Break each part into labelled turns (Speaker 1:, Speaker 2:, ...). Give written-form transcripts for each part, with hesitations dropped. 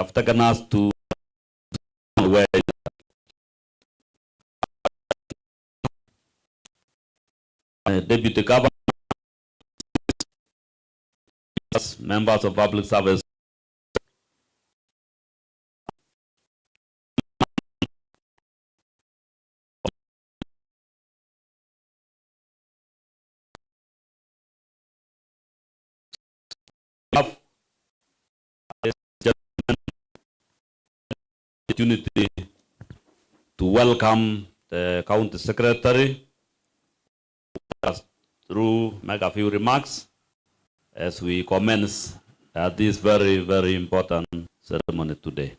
Speaker 1: have taken us to where Deputy Governor, members of public service, have opportunity to welcome the County Secretary through make a few remarks as we commence this very, very important ceremony today.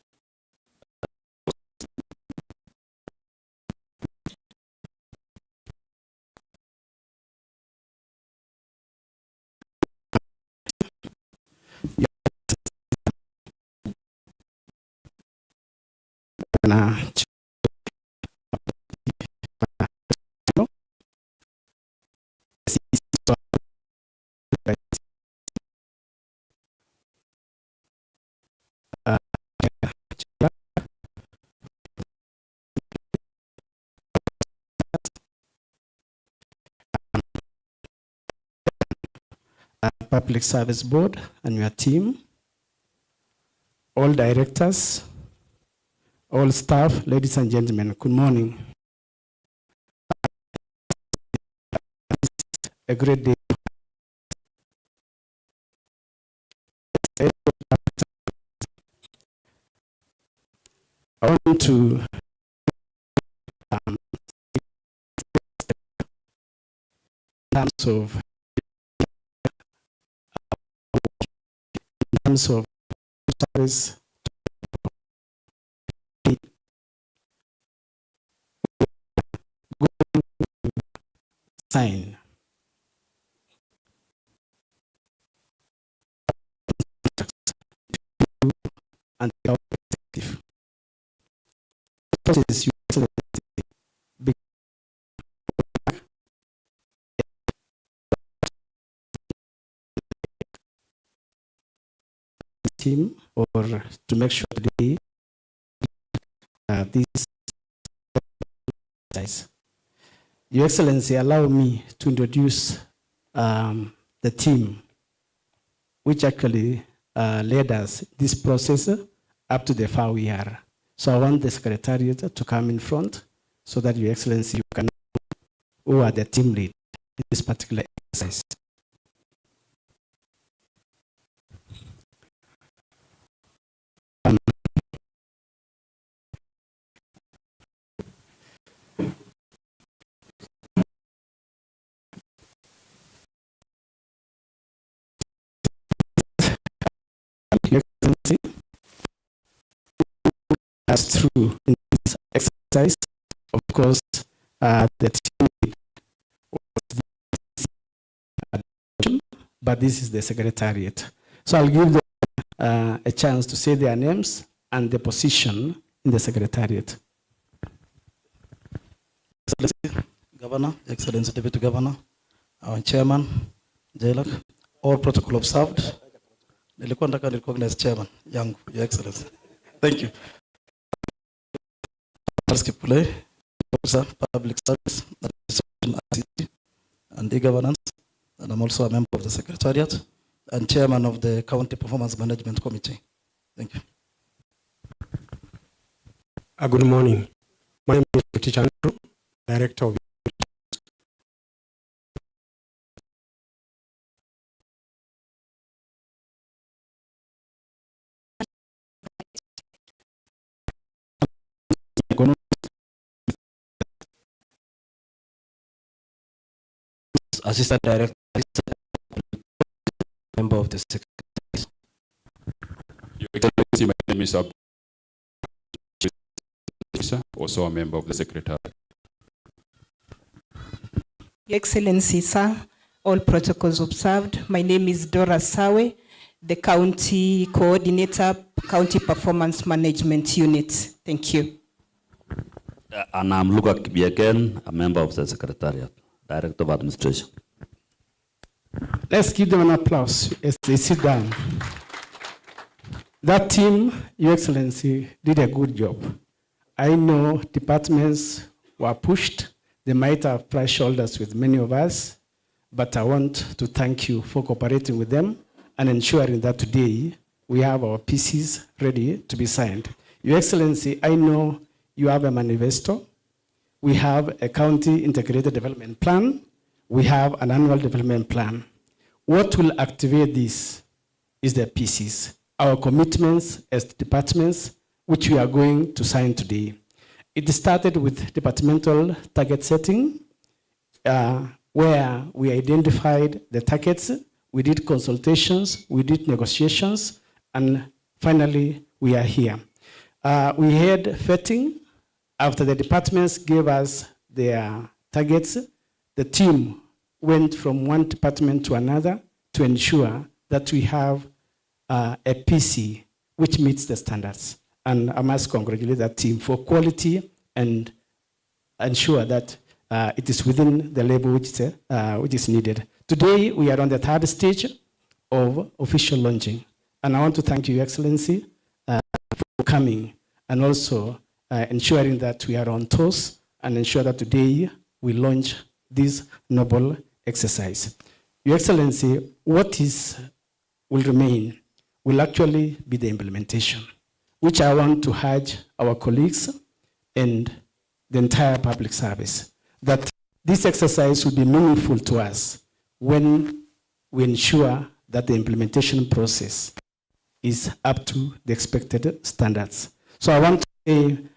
Speaker 2: Public Service Board and your team, all directors, all staff, ladies and gentlemen, good morning. A great day. I want to in terms of service sign and the objective. First is team or to make sure they these guys. Your Excellency, allow me to introduce the team which actually led us this process up to the far we are. So I want the Secretariat to come in front so that Your Excellency, you can know who are the team lead in this particular exercise. As through in this exercise, of course, the team was but this is the Secretariat. So I'll give them a chance to say their names and the position in the Secretariat.
Speaker 3: Excellency Governor, Excellency Deputy Governor, our Chairman, Jailak, all protocol observed. Nilikuwa nataka recognize Chairman yangu, Your Excellency. Thank you. Officer, Public Service, and e-governance, and I'm also a member of the Secretariat and Chairman of the County Performance Management Committee. Thank you.
Speaker 4: Good morning. My name is Teacher Andrew, Director of
Speaker 5: Assistant Director, member of the Secretariat.
Speaker 6: Your Excellency, my name is also a member of the Secretariat.
Speaker 7: Your Excellency, sir, all protocols observed. My name is Dora Sawe, the County Coordinator, County Performance Management Unit. Thank you.
Speaker 1: And I'm Luka Kibiaken, a member of the Secretariat, Director of Administration.
Speaker 2: Let's give them an applause as they sit down. That team, Your Excellency, did a good job. I know departments were pushed. They might have pressed shoulders with many of us, but I want to thank you for cooperating with them and ensuring that today we have our PCs ready to be signed. Your Excellency, I know you have a manifesto. We have a county integrated development plan. We have an annual development plan. What will activate this is the PCs, our commitments as departments, which we are going to sign today. It started with departmental target setting, where we identified the targets, we did consultations, we did negotiations, and finally, we are here. We had vetting. After the departments gave us their targets, the team went from one department to another to ensure that we have a PC which meets the standards. And I must congratulate that team for quality and ensure that it is within the level which is needed. Today, we are on the third stage of official launching. And I want to thank you, Your Excellency, for coming and also ensuring that we are on toes and ensure that today we launch this noble exercise. Your Excellency, what will remain will actually be the implementation, which I want to urge our colleagues and the entire public service, that this exercise will be meaningful to us when we ensure that the implementation process is up to the expected standards. So I want to say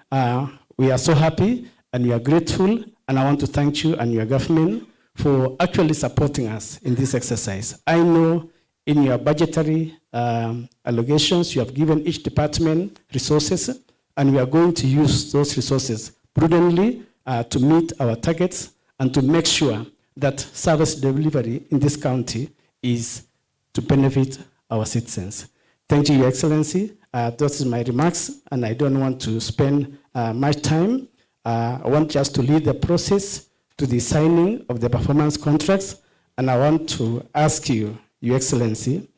Speaker 2: we are so happy and we are grateful, and I want to thank you and your government for actually supporting us in this exercise. I know in your budgetary allocations, you have given each department resources, and we are going to use those resources prudently to meet our targets and to make sure that service delivery in this county is to benefit our citizens. Thank you, Your Excellency. Those are my remarks, and I don't want to spend much time. I want just to lead the process to the signing of the performance contracts, and I want to ask you, Your Excellency,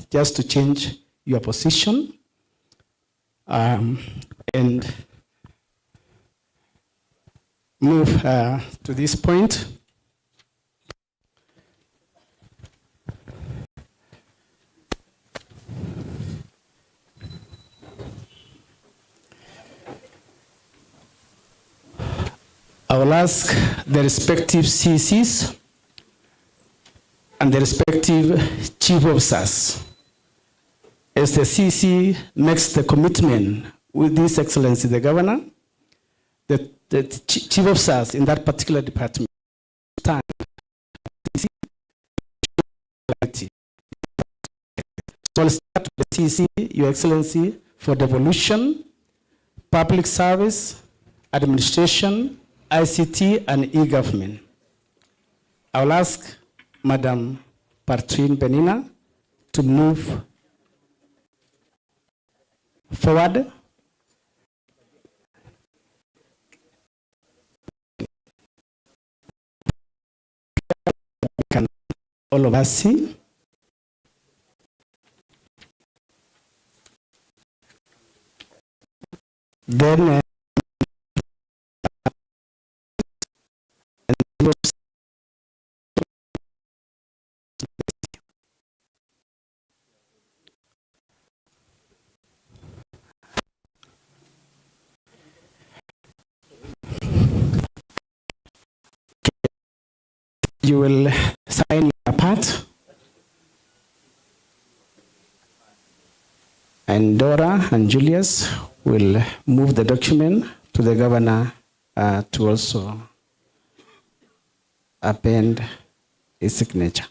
Speaker 2: just to change your position and move to this point. I will ask the respective CCs and the respective chief officers, as the CC makes the commitment with His Excellency the Governor, the chief officers in that particular department stand. So I'll start with the CC, Your Excellency, for devolution, public service, administration, ICT, and e-government. I will ask Madam Partrin Benina to move forward. Can all of us see? Then you will sign your part, and Dora and Julius will move the document to the governor to also append his signature.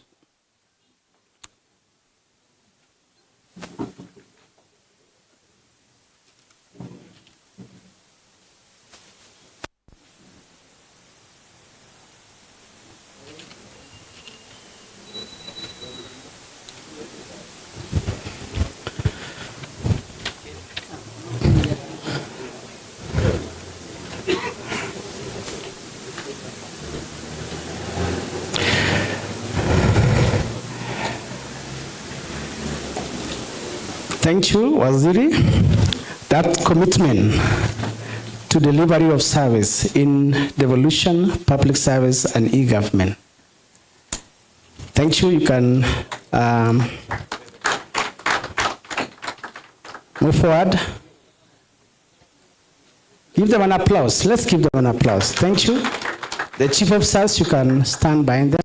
Speaker 2: Thank you, Waziri. That commitment to delivery of service in devolution, public service, and e-government. Thank you. You can move forward. Give them an applause. Let's give them an applause. Thank you. The chief of staff, you can stand behind them.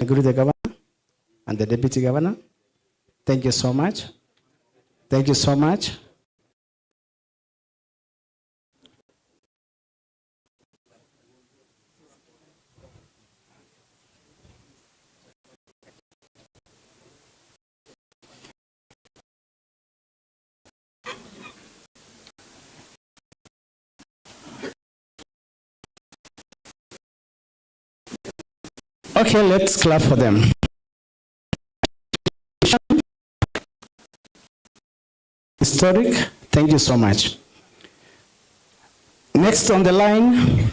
Speaker 2: I agree with the governor and the deputy governor. Thank you so much. Thank you so much. Okay, let's clap for them. Historic, thank you so much. Next on the line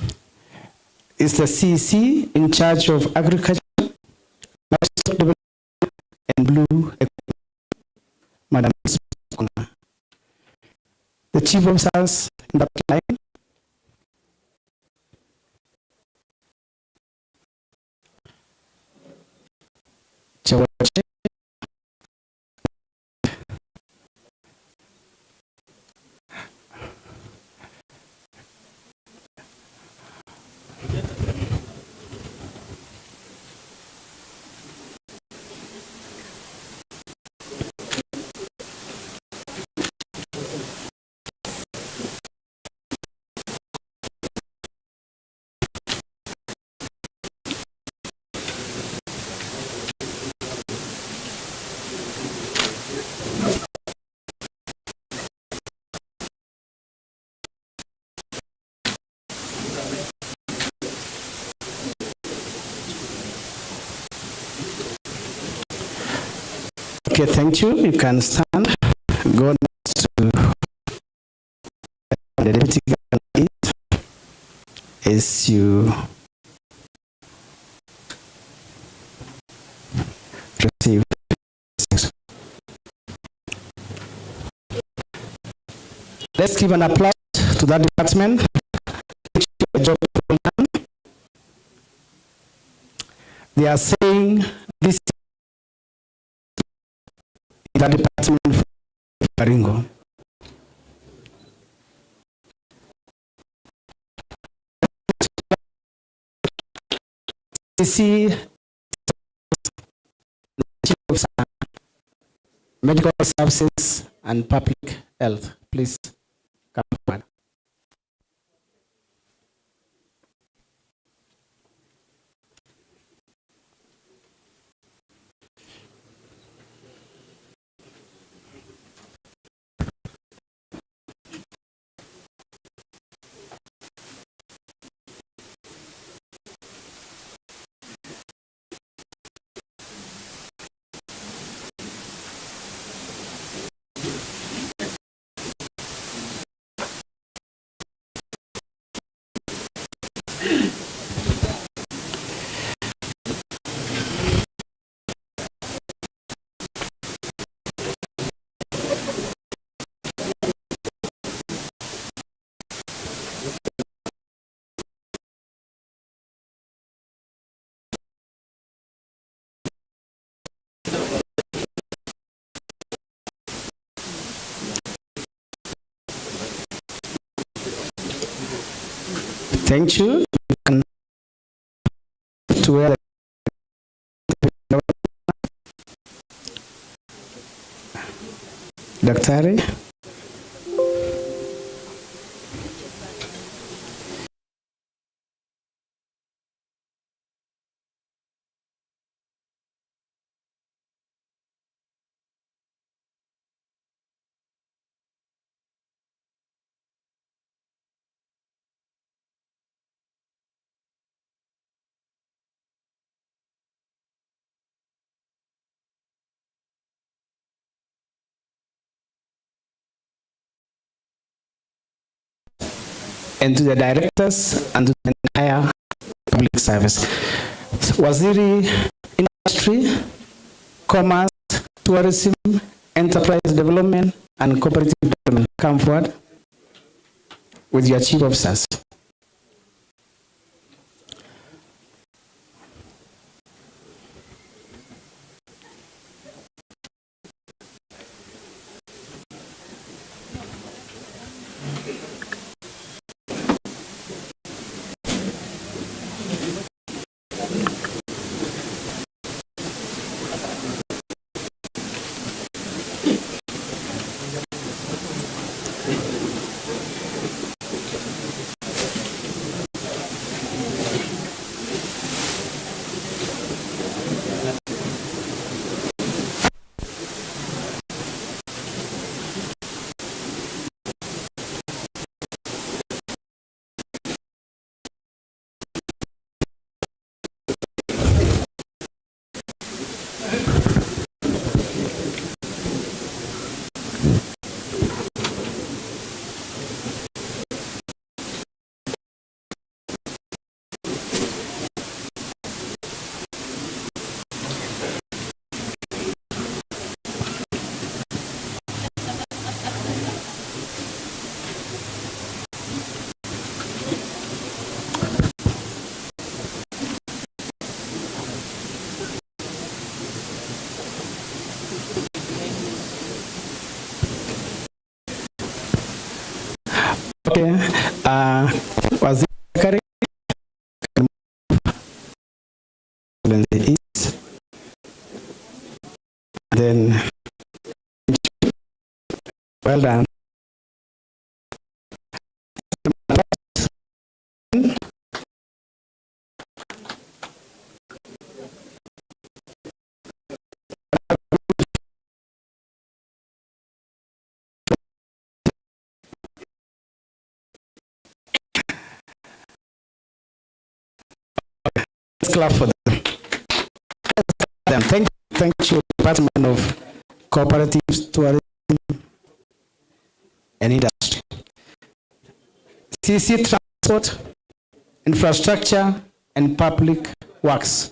Speaker 2: is the CEC in charge of agriculture, livestock development, and blue economy, Madam. The chief of staff in that line. CHEBOI. Okay, thank you. You can stand. Go next to the deputy governor as you receive. Let's give an applause to that department. Job well done. They are saying this is the department for Baringo. See medical services and public health. Please come forward. Thank you. You can to where Daktari. And to the directors and to the entire public service. Waziri Industry, Commerce, Tourism, enterprise development, and cooperative development, come forward with your chief officers. Okay, was it correct? Is then well done. Let's clap for them. Thank you, Department of Cooperatives, Tourism and Industry. CC Transport, Infrastructure and Public Works.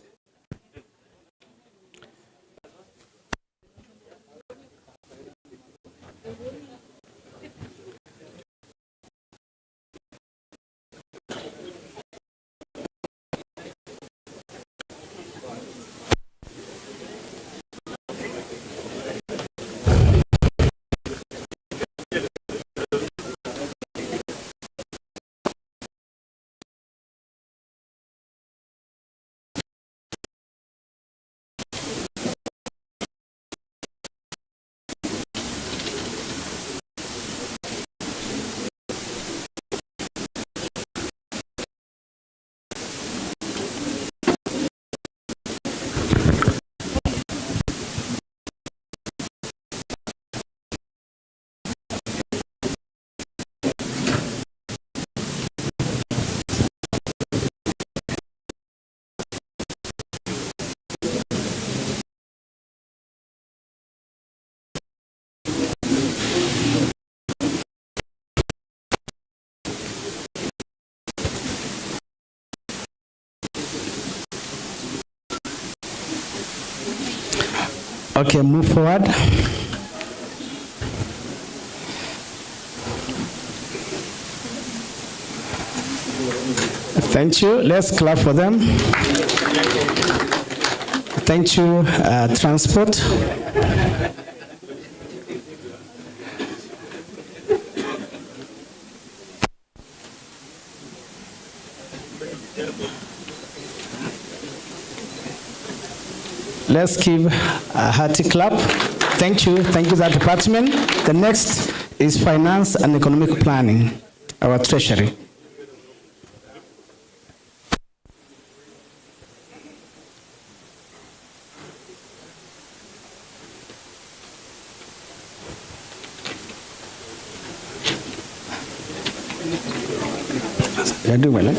Speaker 2: Okay, move forward. Thank you. Let's clap for them. Thank you, Transport. Let's give a hearty clap. Thank you, that department. The next is Finance and Economic Planning, our Treasury. You're doing well, eh?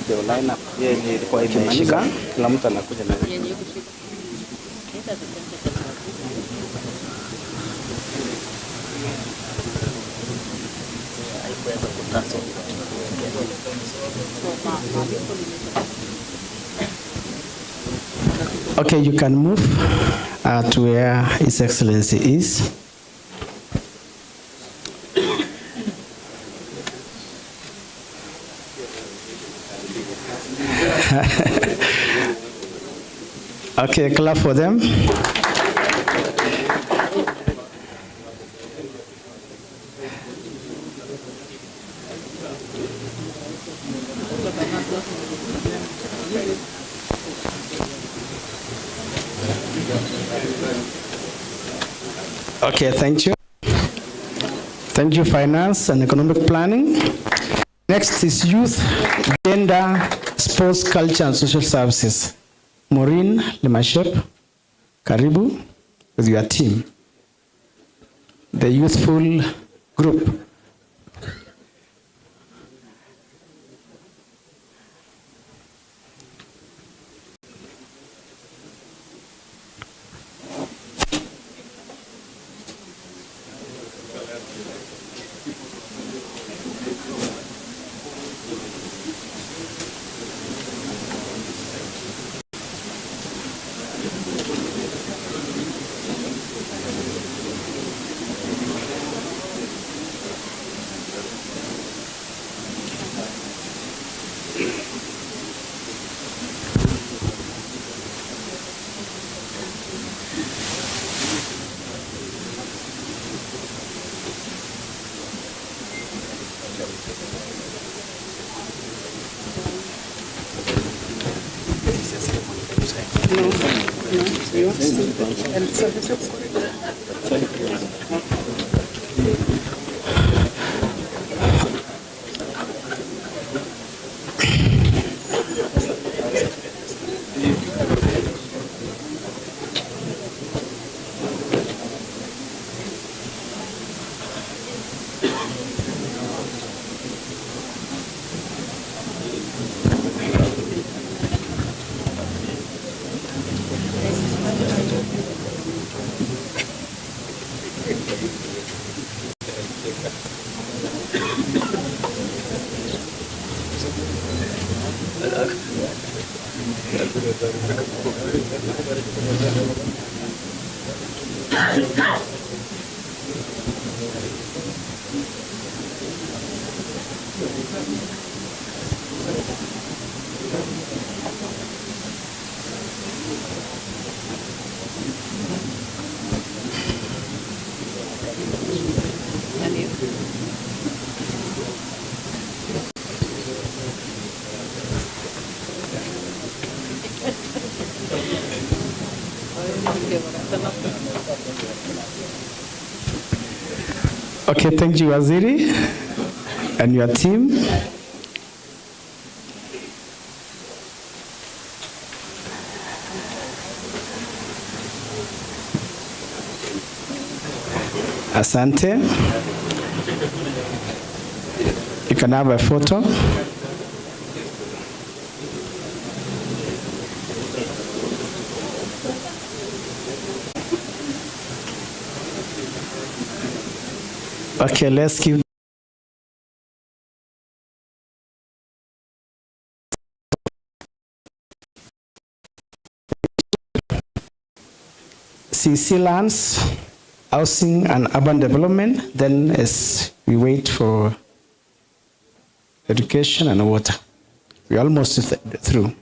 Speaker 2: ndio line up. Yeye ilikuwa imeshika, kila mtu anakuja na Okay, you can move to where His Excellency is. Okay, clap for them. Okay, thank you. Thank you, Finance and Economic Planning. Next is Youth, Gender, Sports, Culture and Social Services. Maureen Lemashep, karibu with your team. The youthful group. Okay, thank you, Waziri, and your team. Asante. You can have a photo. Okay, let's give CC lands, housing and urban development. Then as we wait for education and water, we're almost through.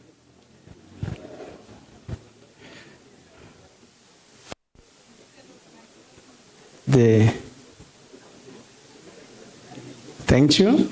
Speaker 2: Thank you.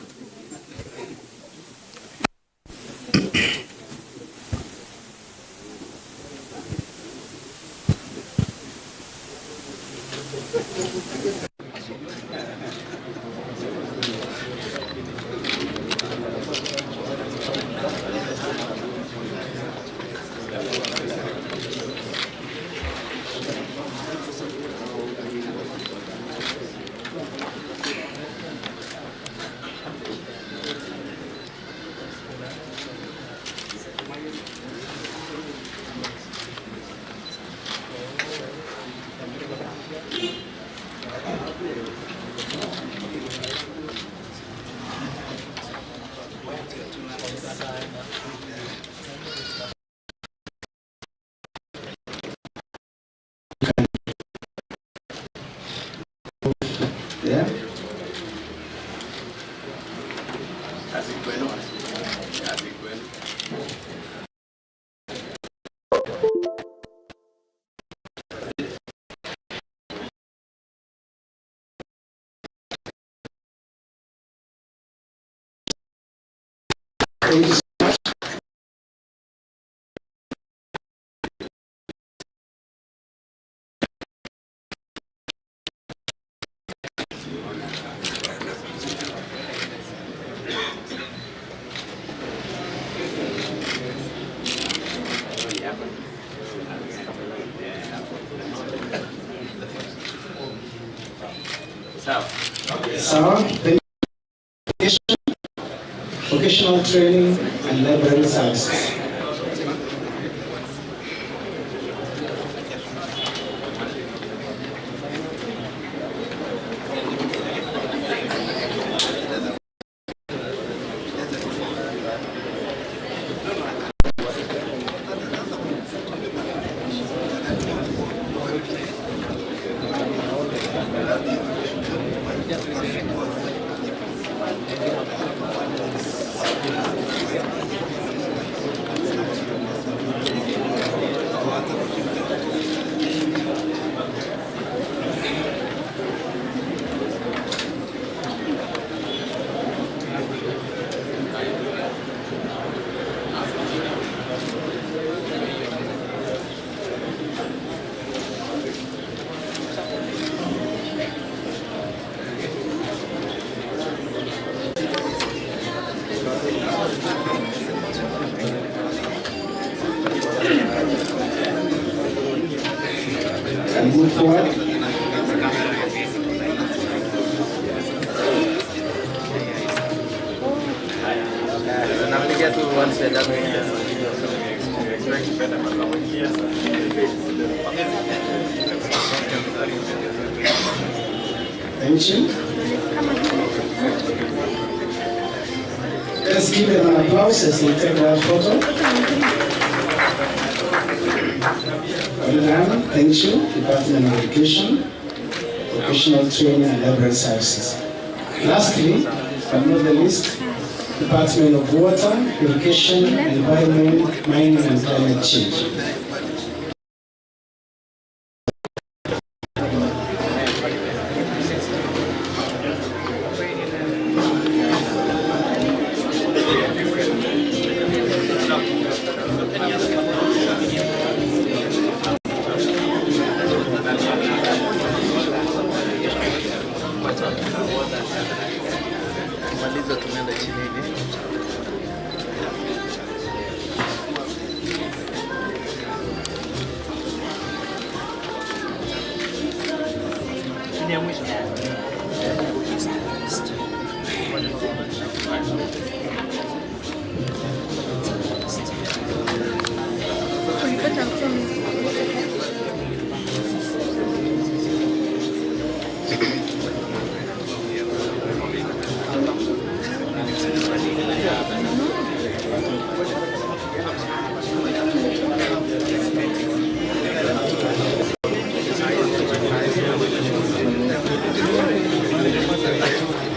Speaker 2: Yeah. Thank you. Sawa. Vocational training and library services. And move forward. Thank you. Let's give them an applause as they take that photo. Well done. Thank you, Department of Education, Vocational Training and Library Services. Lastly, but not the least, Department of Water, Irrigation, Environment, Mining and Climate Change.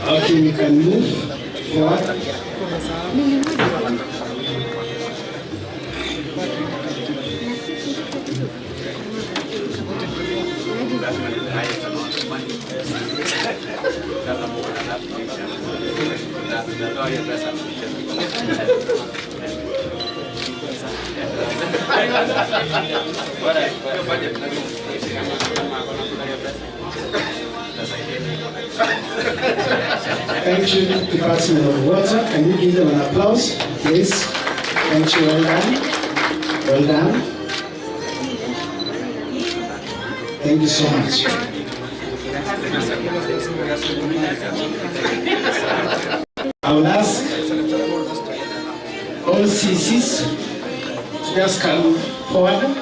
Speaker 2: Okay, you can move forward. Thank you, Department of Water. Can you give them an applause, please? Thank you, well done. Well done. Thank you so much. I will ask all CCs to just come forward.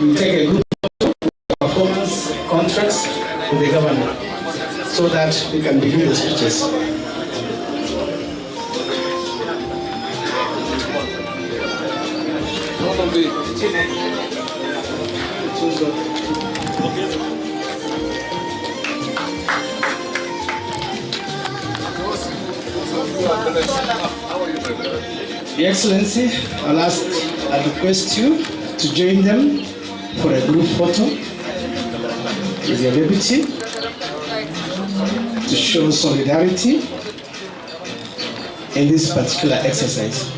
Speaker 2: We take a group performance contracts with the governor so that we can begin the speeches. Your Excellency, I request you to join them for a group photo with your deputy to show solidarity in this particular exercise.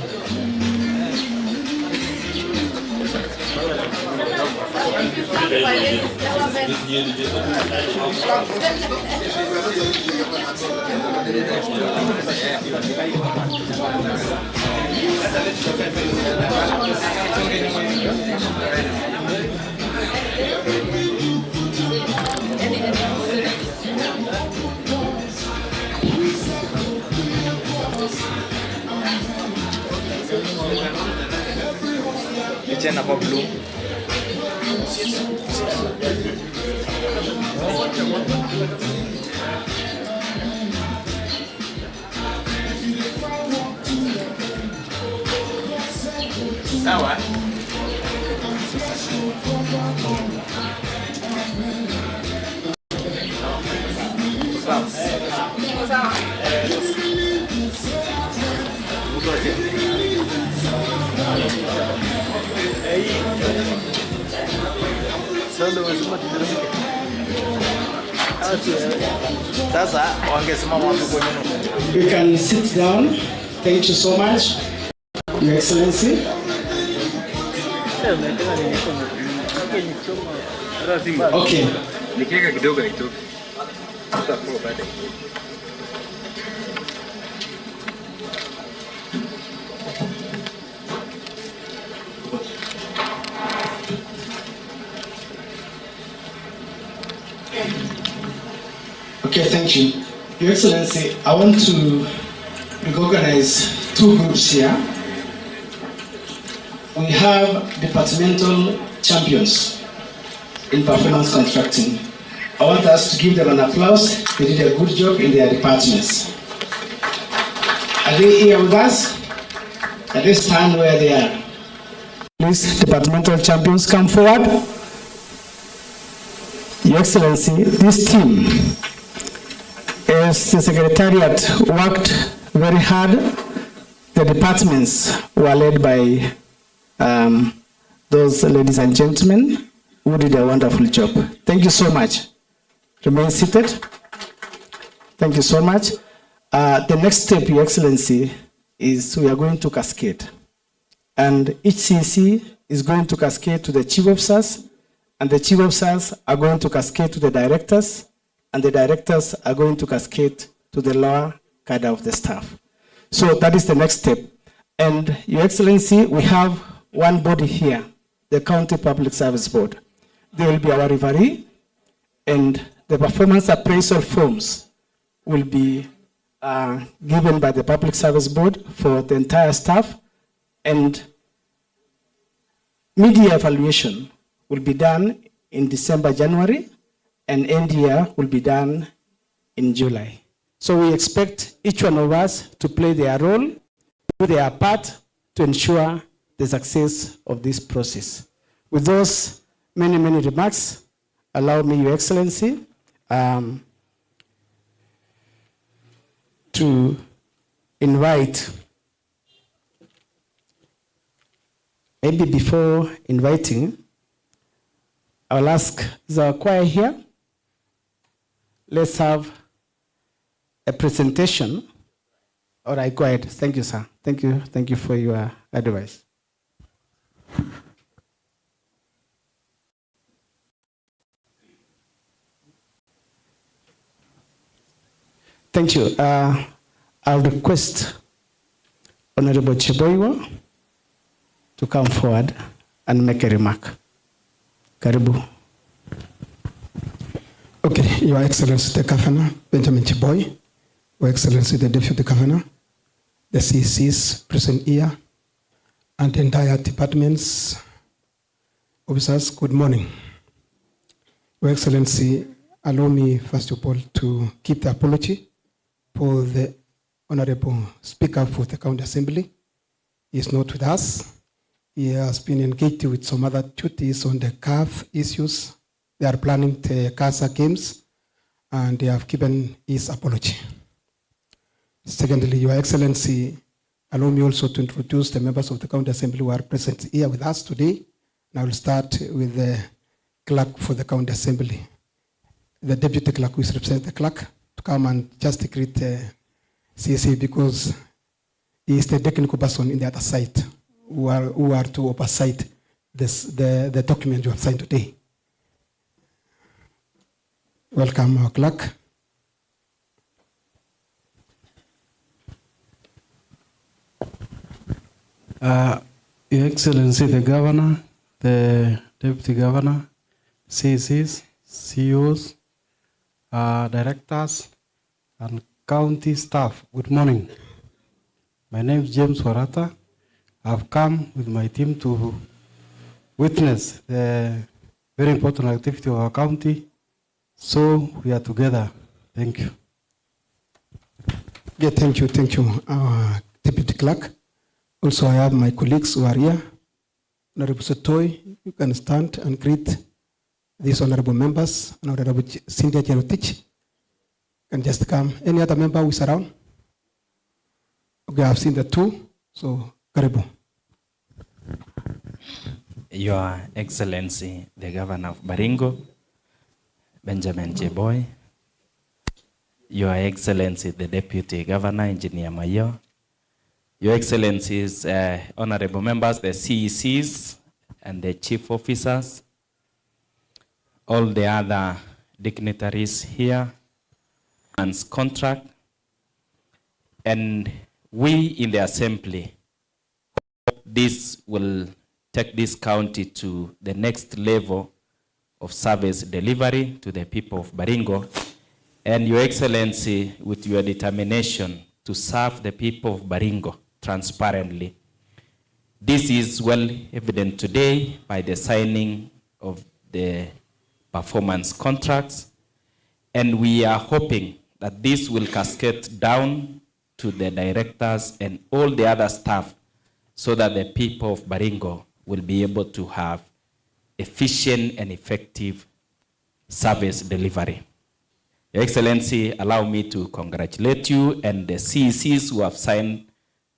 Speaker 8: Sawa.
Speaker 2: You can sit down. Thank you so much, Your Excellency. Okay. Okay, thank you. Your Excellency, I want to recognize two groups here. We have departmental champions in performance contracting. I want us to give them an applause. They did a good job in their departments. Are they here with us? At this time where they are. Please, departmental champions, come forward. Your Excellency, this team, as the Secretariat worked very hard, the departments were led by those ladies and gentlemen who did a wonderful job. Thank you so much. Remain seated. Thank you so much. The next step, Your Excellency, is we are going to cascade. And each CEC is going to cascade to the chief officers, and the chief officers are going to cascade to the directors, and the directors are going to cascade to the lower cadre of the staff. So that is the next step. And Your Excellency, we have one body here, the County Public Service Board. They will be our referee, and the performance appraisal forms will be given by the Public Service Board for the entire staff, and mid-year evaluation will be done in December, January, and end year will be done in July. So we expect each one of us to play their role, do their part to ensure the success of this process. With those many remarks, allow me, Your Excellency, to invite, maybe before inviting, I'll ask, is our choir here? Let's have a presentation. All right, go ahead. Thank you, sir. Thank you for your advice. Thank you. I'll request Honorable CHEBOI to come forward and make a remark. Karibu.
Speaker 4: Okay, Your Excellency the Governor, Benjamin CHEBOI, Your Excellency the Deputy Governor, the CECs present here, and the entire departments, officers, good morning. Your Excellency, allow me first of all to keep the apology for the Honorable Speaker for the County Assembly. He is not with us. He has been engaged with some other duties on the CAF issues. They are planning the CASA games, and they have given his apology. Secondly, Your Excellency, allow me also to introduce the members of the County Assembly who are present here with us today. And I will start with the clerk for the County Assembly. The deputy clerk who is representing the clerk to come and just greet CSA because he is the technical person in the other side who are to oversight the document you have signed today. Welcome, our clerk.
Speaker 8: Your Excellency, the Governor, the Deputy Governor, CCs, CEOs, directors, and county staff, good morning. My name is James Warata. I've come with my team to witness the very important activity of our county. So we are together. Thank you.
Speaker 4: Yeah, thank you, Deputy Clerk. Also, I have my colleagues who are here. Honorable Sotoy, you can stand and greet these honorable members. Honorable Cynthia Cherotich can just come. Any other member who is around? Okay, I've seen the two, so karibu.
Speaker 9: Your Excellency, the Governor of Baringo, Benjamin CHEBOI, Your Excellency, the Deputy Governor, Engineer Mayo, Your Excellencies, honorable members, the CECs and the chief officers, all the other dignitaries here, and contract, and we in the Assembly, this will take this county to the next level of service delivery to the people of Baringo. And Your Excellency, with your determination to serve the people of Baringo transparently, this is well evident today by the signing of the performance contracts. And we are hoping that this will cascade down to the directors and all the other staff so that the people of Baringo will be able to have efficient and effective service delivery. Your Excellency, allow me to congratulate you and the CECs who have signed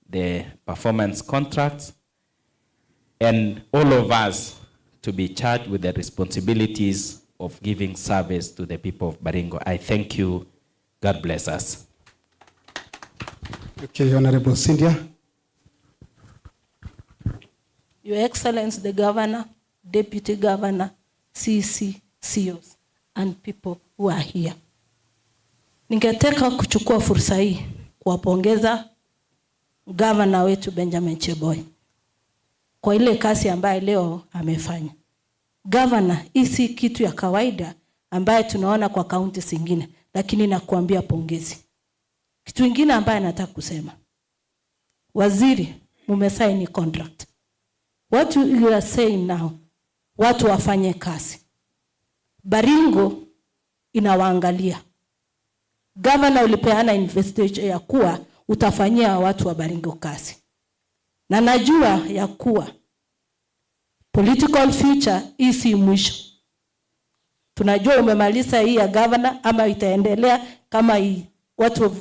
Speaker 9: the performance contracts, and all of us to be charged with the responsibilities of giving service to the people of Baringo. I thank you. God bless us.
Speaker 4: Okay, Honorable Cynthia.
Speaker 10: Your Excellency, the Governor, Deputy Governor, CC, CEOs, and people who are here. Ningetaka kuchukua fursa hii kuwapongeza Governor wetu Benjamin CHEBOI kwa ile kazi ambayo leo amefanya. Governor, hii si kitu ya kawaida ambaye tunaona kwa kaunti zingine, lakini nakuambia pongezi. Kitu kingine ambaye nataka kusema. Waziri, mumesaini contract. What you are saying now, watu wafanye kazi. Baringo inawaangalia. Governor ulipeana investigation ya kuwa utafanyia watu wa Baringo kazi. Na najua ya kuwa political future isi mwisho. Tunajua umemaliza hii ya governor ama itaendelea kama hii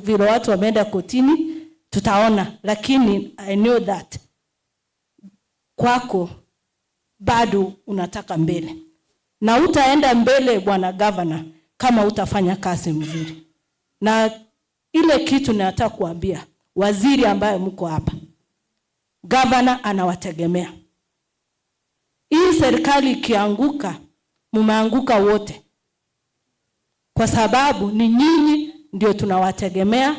Speaker 10: vile watu wameenda kotini, tutaona. Lakini I know that kwako bado unataka mbele. Na utaenda mbele bwana governor kama utafanya kazi mzuri. Na ile kitu nataka kuambia waziri ambaye mko hapa, governor anawategemea. Hii serikali ikianguka, mumeanguka wote. Kwa sababu ni nyinyi ndio tunawategemea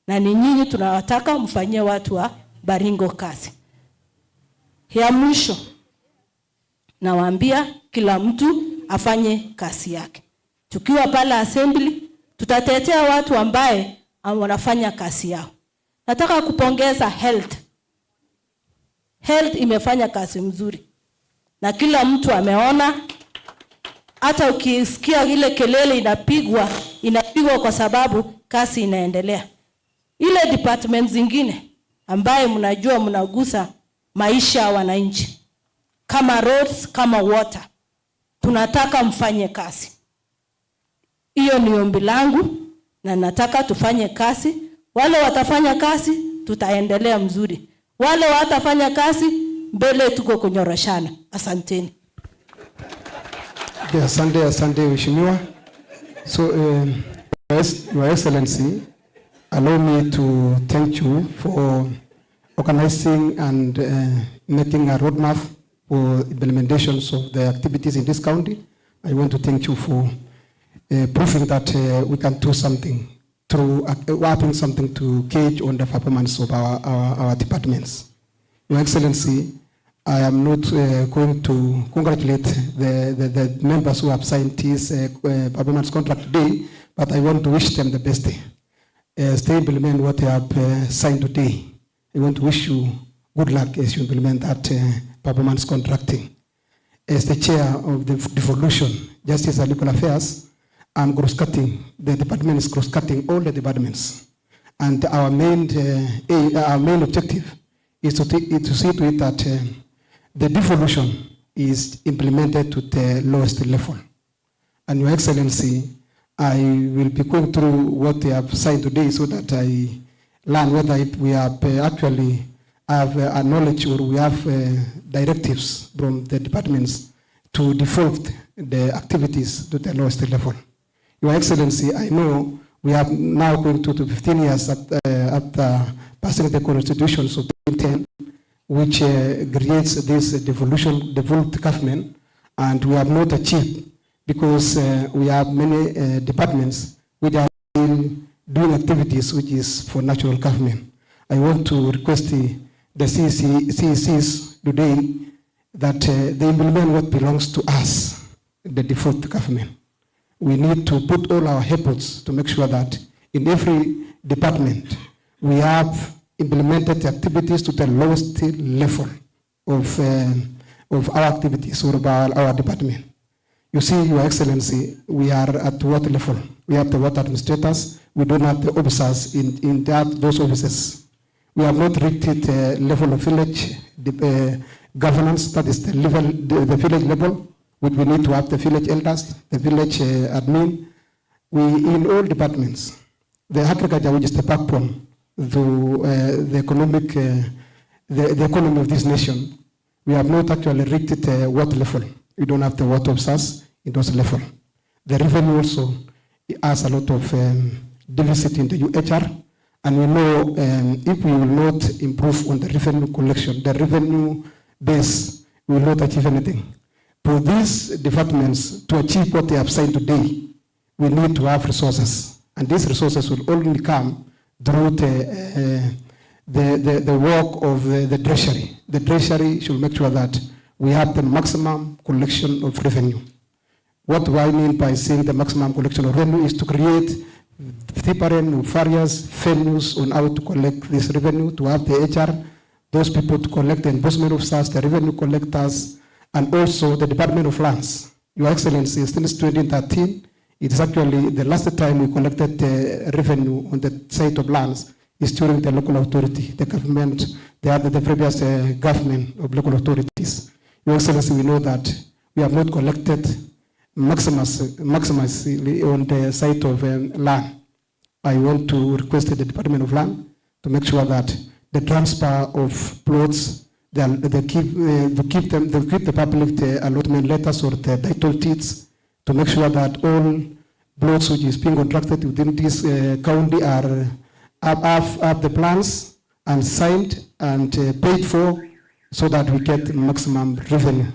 Speaker 10: na ni nyinyi tunawataka mfanyie watu wa Baringo kazi. Ya mwisho, nawaambia kila mtu afanye kazi yake. Tukiwa pale assembly, tutatetea watu ambaye wanafanya kazi yao. Nataka kupongeza health. Health imefanya kazi mzuri. Na kila mtu ameona, hata ukisikia ile kelele inapigwa kwa sababu kazi inaendelea. Ile department zingine ambaye mnajua mnagusa maisha ya wananchi, kama roads, kama water, tunataka mfanye kazi. Hiyo ni ombi langu na nataka tufanye kazi Wale watafanya kazi, tutaendelea mzuri. Wale watafanya kazi, mbele tuko kunyoroshana. Asanteni.
Speaker 4: Asante Mheshimiwa. So, Your Excellency, allow me to thank you for organizing and making a roadmap for implementations of the activities in this county. I want to thank you for proving that we can do something through having something to gauge on the performance of our departments. Your Excellency, I am not going to congratulate the members who have signed this performance contract today, but I want to wish them the best. They implement what they have signed today. I want to wish you good luck as you implement that performance contracting. As the chair of the devolution, Justice and Legal Affairs, I'm cross-cutting. The department is cross-cutting all the departments. And our main objective is to see to it that the devolution is implemented to the lowest level. And Your Excellency, I will be going through what they have signed today so that I learn whether we have actually have a knowledge or we have directives from the departments to default the activities to the lowest level. Your Excellency, I know we are now going to 15 years after passing the Constitution of 2010, which creates this devolved government, and we have not achieved because we have many departments which are doing activities which is for national government. I want to request the CECs today that they implement what belongs to us, the default government. We need to put all our efforts to make sure that in every department we have implemented activities to the lowest level of our activities or of our department. You see, Your Excellency, we are at what level? We have the water administrators. We don't have the officers in those offices. We have not reached the level of village governance. That is the village level, which we need to have the village elders, the village admin. We, in all departments, the agriculture, which is the backbone, the economy of this nation, we have not actually reached the water level. We don't have the water officers in those level. The revenue also has a lot of deficit in the UHR, and we know if we will not improve on the revenue collection, the revenue base, we will not achieve anything. For these departments to achieve what they have signed today, we need to have resources, and these resources will only come through the work of the treasury. The treasury should make sure that we have the maximum collection of revenue. What do I mean by saying the maximum collection of revenue is to create different various venues on how to collect this revenue, to have the HR, those people to collect the enforcement officers, the revenue collectors, and also the Department of Lands. Your Excellency, since 2013, it is actually the last time we collected the revenue on the site of lands is during the local authority, the government, the previous government of local authorities. Your Excellency, we know that we have not collected maximally on the site of land. I want to request the Department of Land to make sure that the transfer of plots, they keep the public the allotment letters or the title deeds to make sure that all plots which is being contracted within this county are have the plans and signed and paid for, so that we get maximum revenue.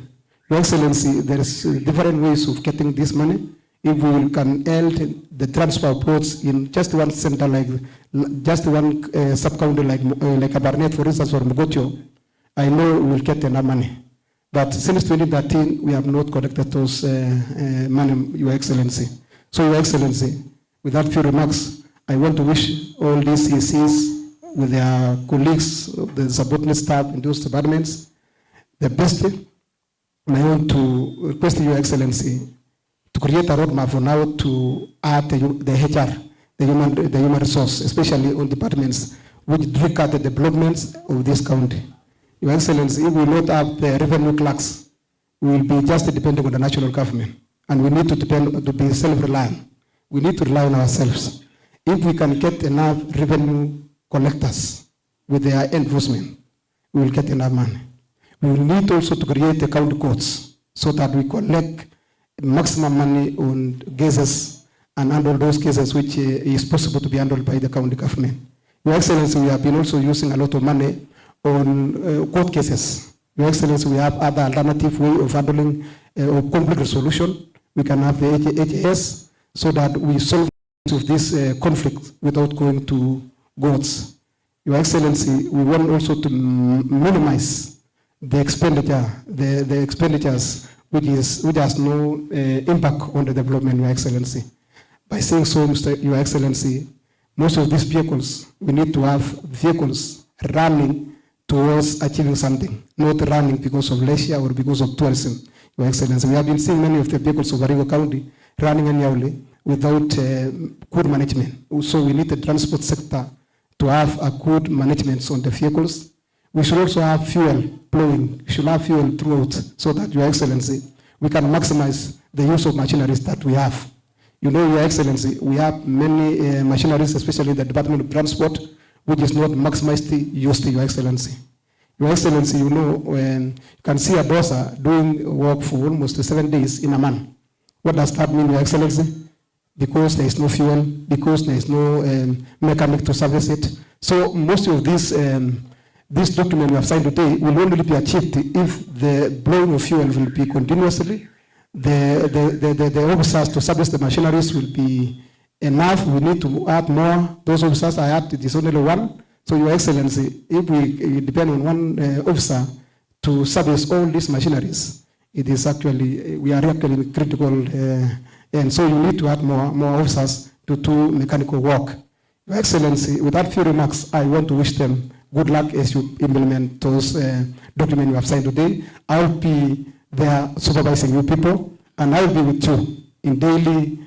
Speaker 4: Your Excellency, there is different ways of getting this money. If we can end the transfer of plots in just one center, like just one sub-county like KABARNET, for instance, or Mogotio, I know we will get enough money. But since 2013, we have not collected those money, Your Excellency. So, Your Excellency, with that few remarks, I want to wish all these CCs with their colleagues, the subordinate staff in those departments, the best. And I want to request Your Excellency to create a roadmap for now to add the HR, the human resource, especially on departments which look at the developments of this county. Your Excellency, if we will not have the revenue clerks, we will be just depending on the national government, and we need to be self-reliant. We need to rely on ourselves. If we can get enough revenue collectors with their enforcement, we will get enough money. We will need also to create the county courts so that we collect maximum money on cases and handle those cases which is possible to be handled by the county government. Your Excellency, we have been also using a lot of money on court cases. Your Excellency, we have other alternative way of handling of conflict resolution. We can have the HAS so that we solve this conflict without going to courts. Your Excellency, we want also to minimize the expenditure, the expenditures which has no impact on the development, Your Excellency. By saying so, Your Excellency, most of these vehicles, we need to have vehicles running towards achieving something, not running because of leisure or because of tourism, Your Excellency. We have been seeing many of the vehicles of Baringo County running annually without good management. Also, we need the transport sector to have a good management on the vehicles. We should also have fuel flowing. We should have fuel throughout so that, Your Excellency, we can maximize the use of machineries that we have. You know, Your Excellency, we have many machineries, especially the Department of Transport, which is not maximized used, Your Excellency. Your Excellency, you know, when you can see a dozer doing work for almost 7 days in a month. What does that mean, Your Excellency? Because there is no fuel, because there is no mechanic to service it. So most of this document we have signed today will only be achieved if the blowing of fuel will be continuously. The officers to service the machineries will be enough. We need to add more. Those officers I add, it is only one. So, Your Excellency, if we depend on one officer to service all these machineries, it is actually, we are actually critical. And so you need to add more officers to do mechanical work. Your Excellency, with that few remarks, I want to wish them good luck as you implement those documents you have signed today. I'll be there supervising you people, and I'll be with you in daily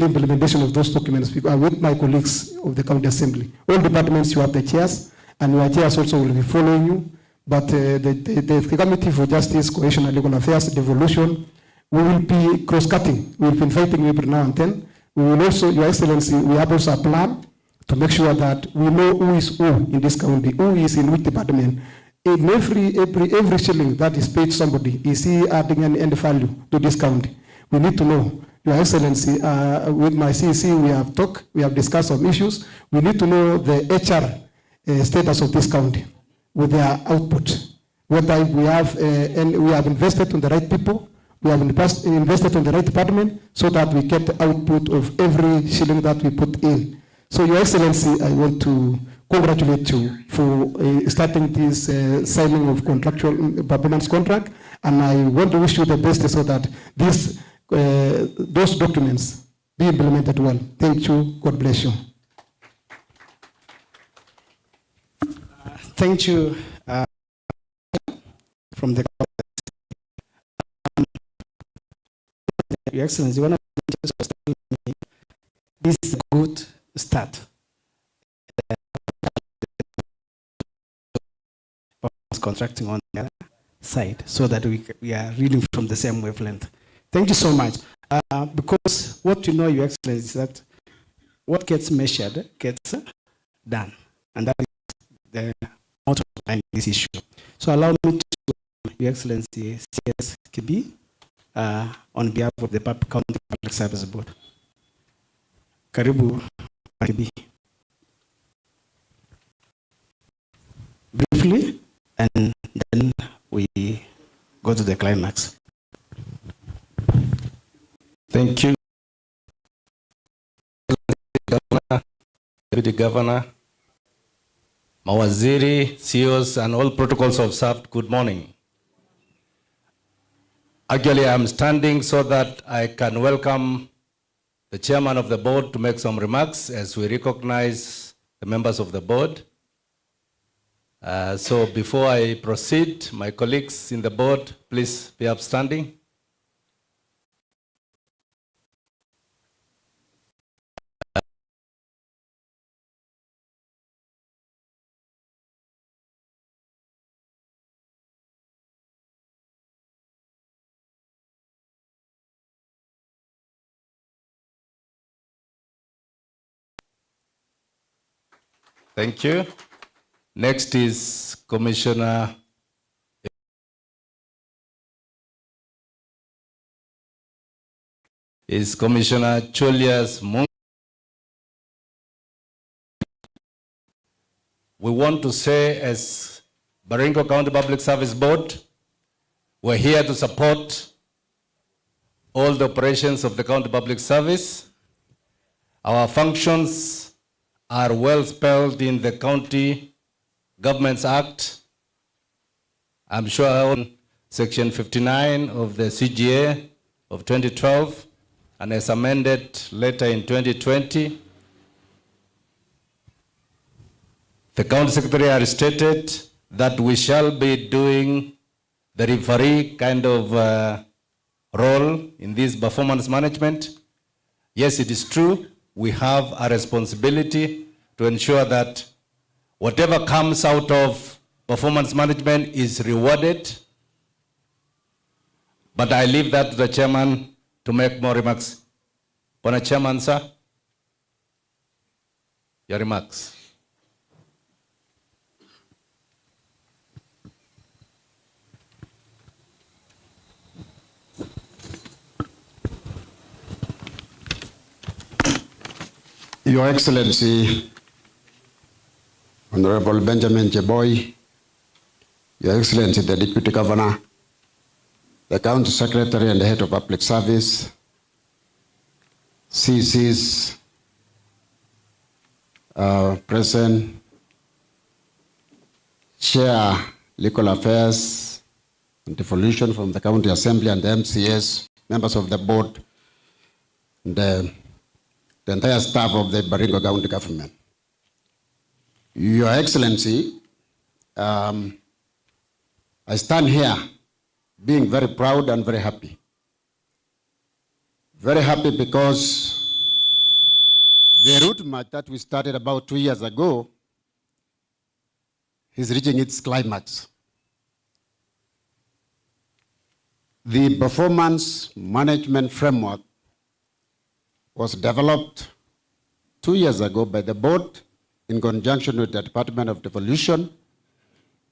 Speaker 4: implementation of those documents with my colleagues of the County Assembly. All departments, you have the chairs, and your chairs also will be following you. But the Committee for Justice, Cohesion and Legal Affairs, Devolution, we will be cross-cutting. We will be inviting you every now and then. We will also, Your Excellency, we have also a plan to make sure that we know who is who in this county, who is in which department. In every shilling that is paid somebody, is he adding any value to this county? We need to know. Your Excellency, with my CEC, we have talked, we have discussed some issues. We need to know the HR status of this county with their output. Whether we have invested on the right people, we have invested on the right department so that we get the output of every shilling that we put in. So, Your Excellency, I want to congratulate you for starting this signing of contractual performance contract, and I want to wish you the best so that those documents be implemented well. Thank you. God bless you.
Speaker 2: Thank you from the Your Excellency. One of the teachers was telling me this is a good start. Contracting on the other side so that we are reading from the same wavelength. Thank you so much. Because what you know, Your Excellency, is that what gets measured gets done. And that is the motto behind this issue. So allow me to, Your Excellency, CSKB, on behalf of the County Public Service Board. Karibu, KB. Briefly, and then we go to the climax.
Speaker 11: Thank you, Deputy Governor, Mawaziri, CEOs, and all protocols observed. Good morning. Actually, I'm standing so that I can welcome the chairman of the board to make some remarks as we recognize the members of the board. So before I proceed, my colleagues in the board, please be upstanding. Thank you. Next is Commissioner Julius Mung. We want to say, as Baringo County Public Service Board, we're here to support all the operations of the county public service. Our functions are well spelled in the County Governments Act. I'm sure on Section 59 of the CGA of 2012, and as amended later in 2020. The County Secretary has stated that we shall be doing the referee kind of role in this performance management. Yes, it is true. We have a responsibility to ensure that whatever comes out of performance management is rewarded. But I leave that to the chairman to make more remarks. Honour Chairman, sir, your remarks.
Speaker 12: Your Excellency, Honorable Benjamin CHEBOI, Your Excellency, the Deputy Governor, the County Secretary and the Head of Public Service, CCs, President, Chair, Legal Affairs and Devolution from the County Assembly and the MCS, members of the board, and the entire staff of the Baringo County government. Your Excellency, I stand here being very proud and very happy. Very happy because the route march that we started about 2 years ago is reaching its climax. The performance management framework was developed 2 years ago by the board in conjunction with the Department of Devolution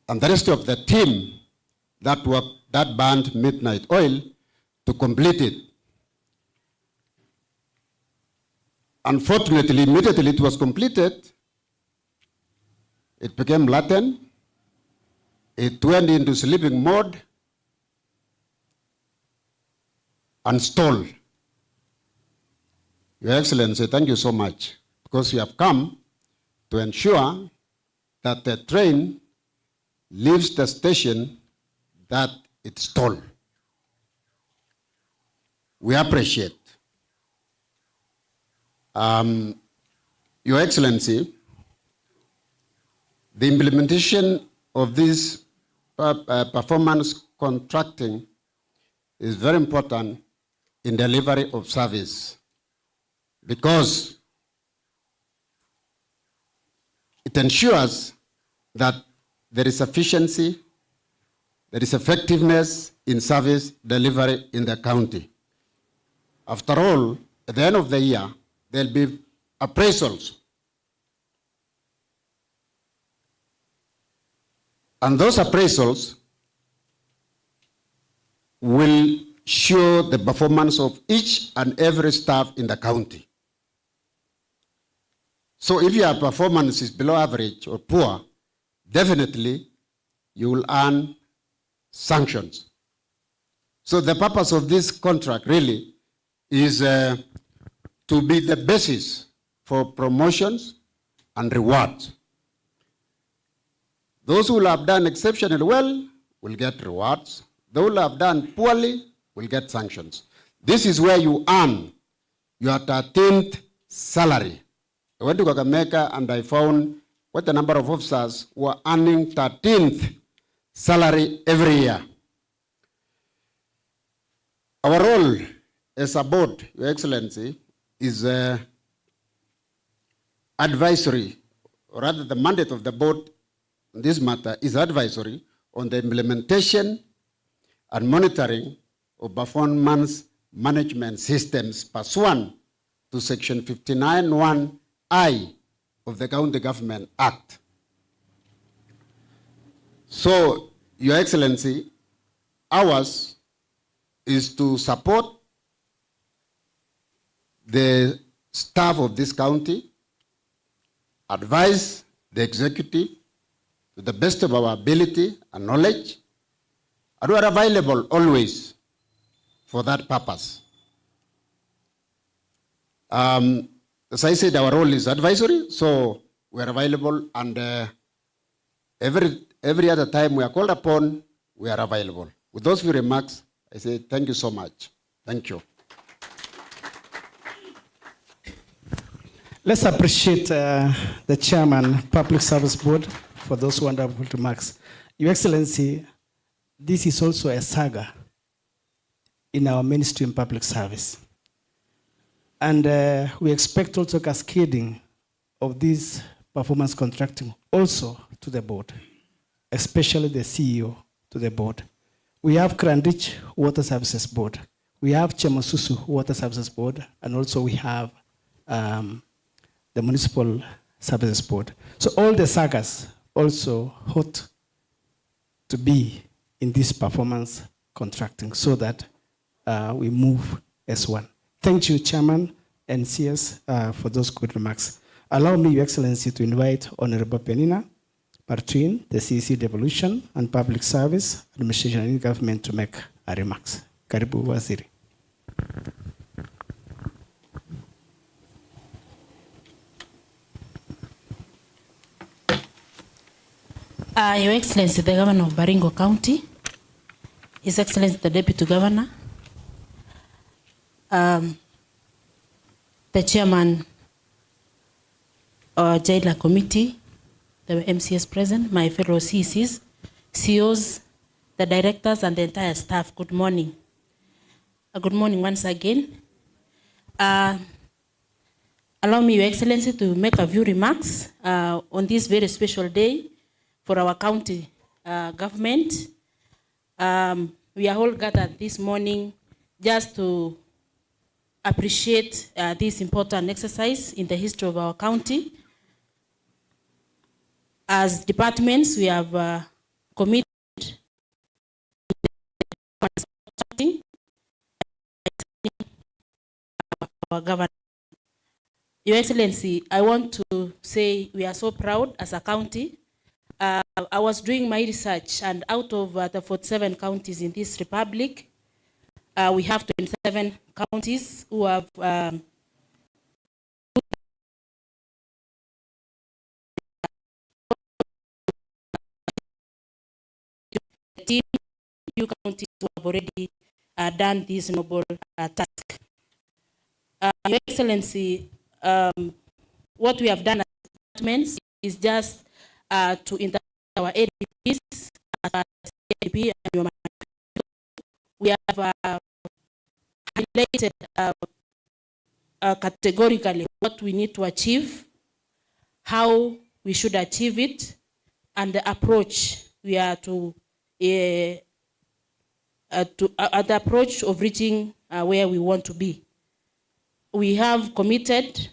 Speaker 12: and the rest of the team that burned midnight oil to complete it. Unfortunately, immediately it was completed, it became latent, it went into sleeping mode and stalled. Your Excellency, thank you so much, because you have come to ensure that the train leaves the station that it stalled. We appreciate. Your Excellency, the implementation of this performance contracting is very important in delivery of service, because it ensures that there is efficiency, there is effectiveness in service delivery in the county. After all, at the end of the year, there will be appraisals. And those appraisals will show the performance of each and every staff in the county. So if your performance is below average or poor, definitely you will earn sanctions. So the purpose of this contract really is to be the basis for promotions and rewards. Those who will have done exceptionally well will get rewards. Those who have done poorly will get sanctions. This is where you earn your 13th salary. I went to Kakamega and I found quite a number of officers who are earning 13th salary every year. Our role as a board, Your Excellency, is advisory, or rather the mandate of the board in this matter is advisory on the implementation and monitoring of performance management systems pursuant to Section 59(1)(I) of the County Government Act. So, Your Excellency, ours is to support the staff of this county, advise the executive to the best of our ability and knowledge, and we are available always for that purpose. As I said, our role is advisory, so we are available, and every other time we are called upon, we are available. With those few remarks, I say thank you so much. Thank you.
Speaker 2: Let's appreciate the Chairman, Public Service Board, for those wonderful remarks. Your Excellency, this is also a saga in our mainstream public service. And we expect also cascading of this performance contracting also to the board, especially the CEO to the board. We have Cranbridge Water Services Board. We have Chemosusu Water Services Board, and also we have the Municipal Services Board. So all the sagas also ought to be in this performance contracting so that we move as one. Thank you, Chairman and CS, for those good remarks. Allow me, Your Excellency, to invite Honorable Penina Martin, the CEC Devolution and Public Service Administration and Government, to make a remarks. Karibu Waziri.
Speaker 10: Your Excellency, the Governor of Baringo County, His Excellency, the Deputy Governor, the Chairman of Jailer Committee, the MCS present, my fellow CCs, CEOs, the directors, and the entire staff, good morning. Good morning once again. Allow me, Your Excellency, to make a few remarks on this very special day for our county government. We are all gathered this morning just to appreciate this important exercise in the history of our county. As departments, we have committed our government. Your Excellency, I want to say we are so proud as a county. I was doing my research, and out of the 47 counties in this republic, we have 27 counties who have few counties who have already done this noble task. Your Excellency, what we have done as departments is just to interact our ADPs, CADP, and we have highlighted categorically what we need to achieve, how we should achieve it, and the approach we are to the approach of reaching where we want to be. We have committed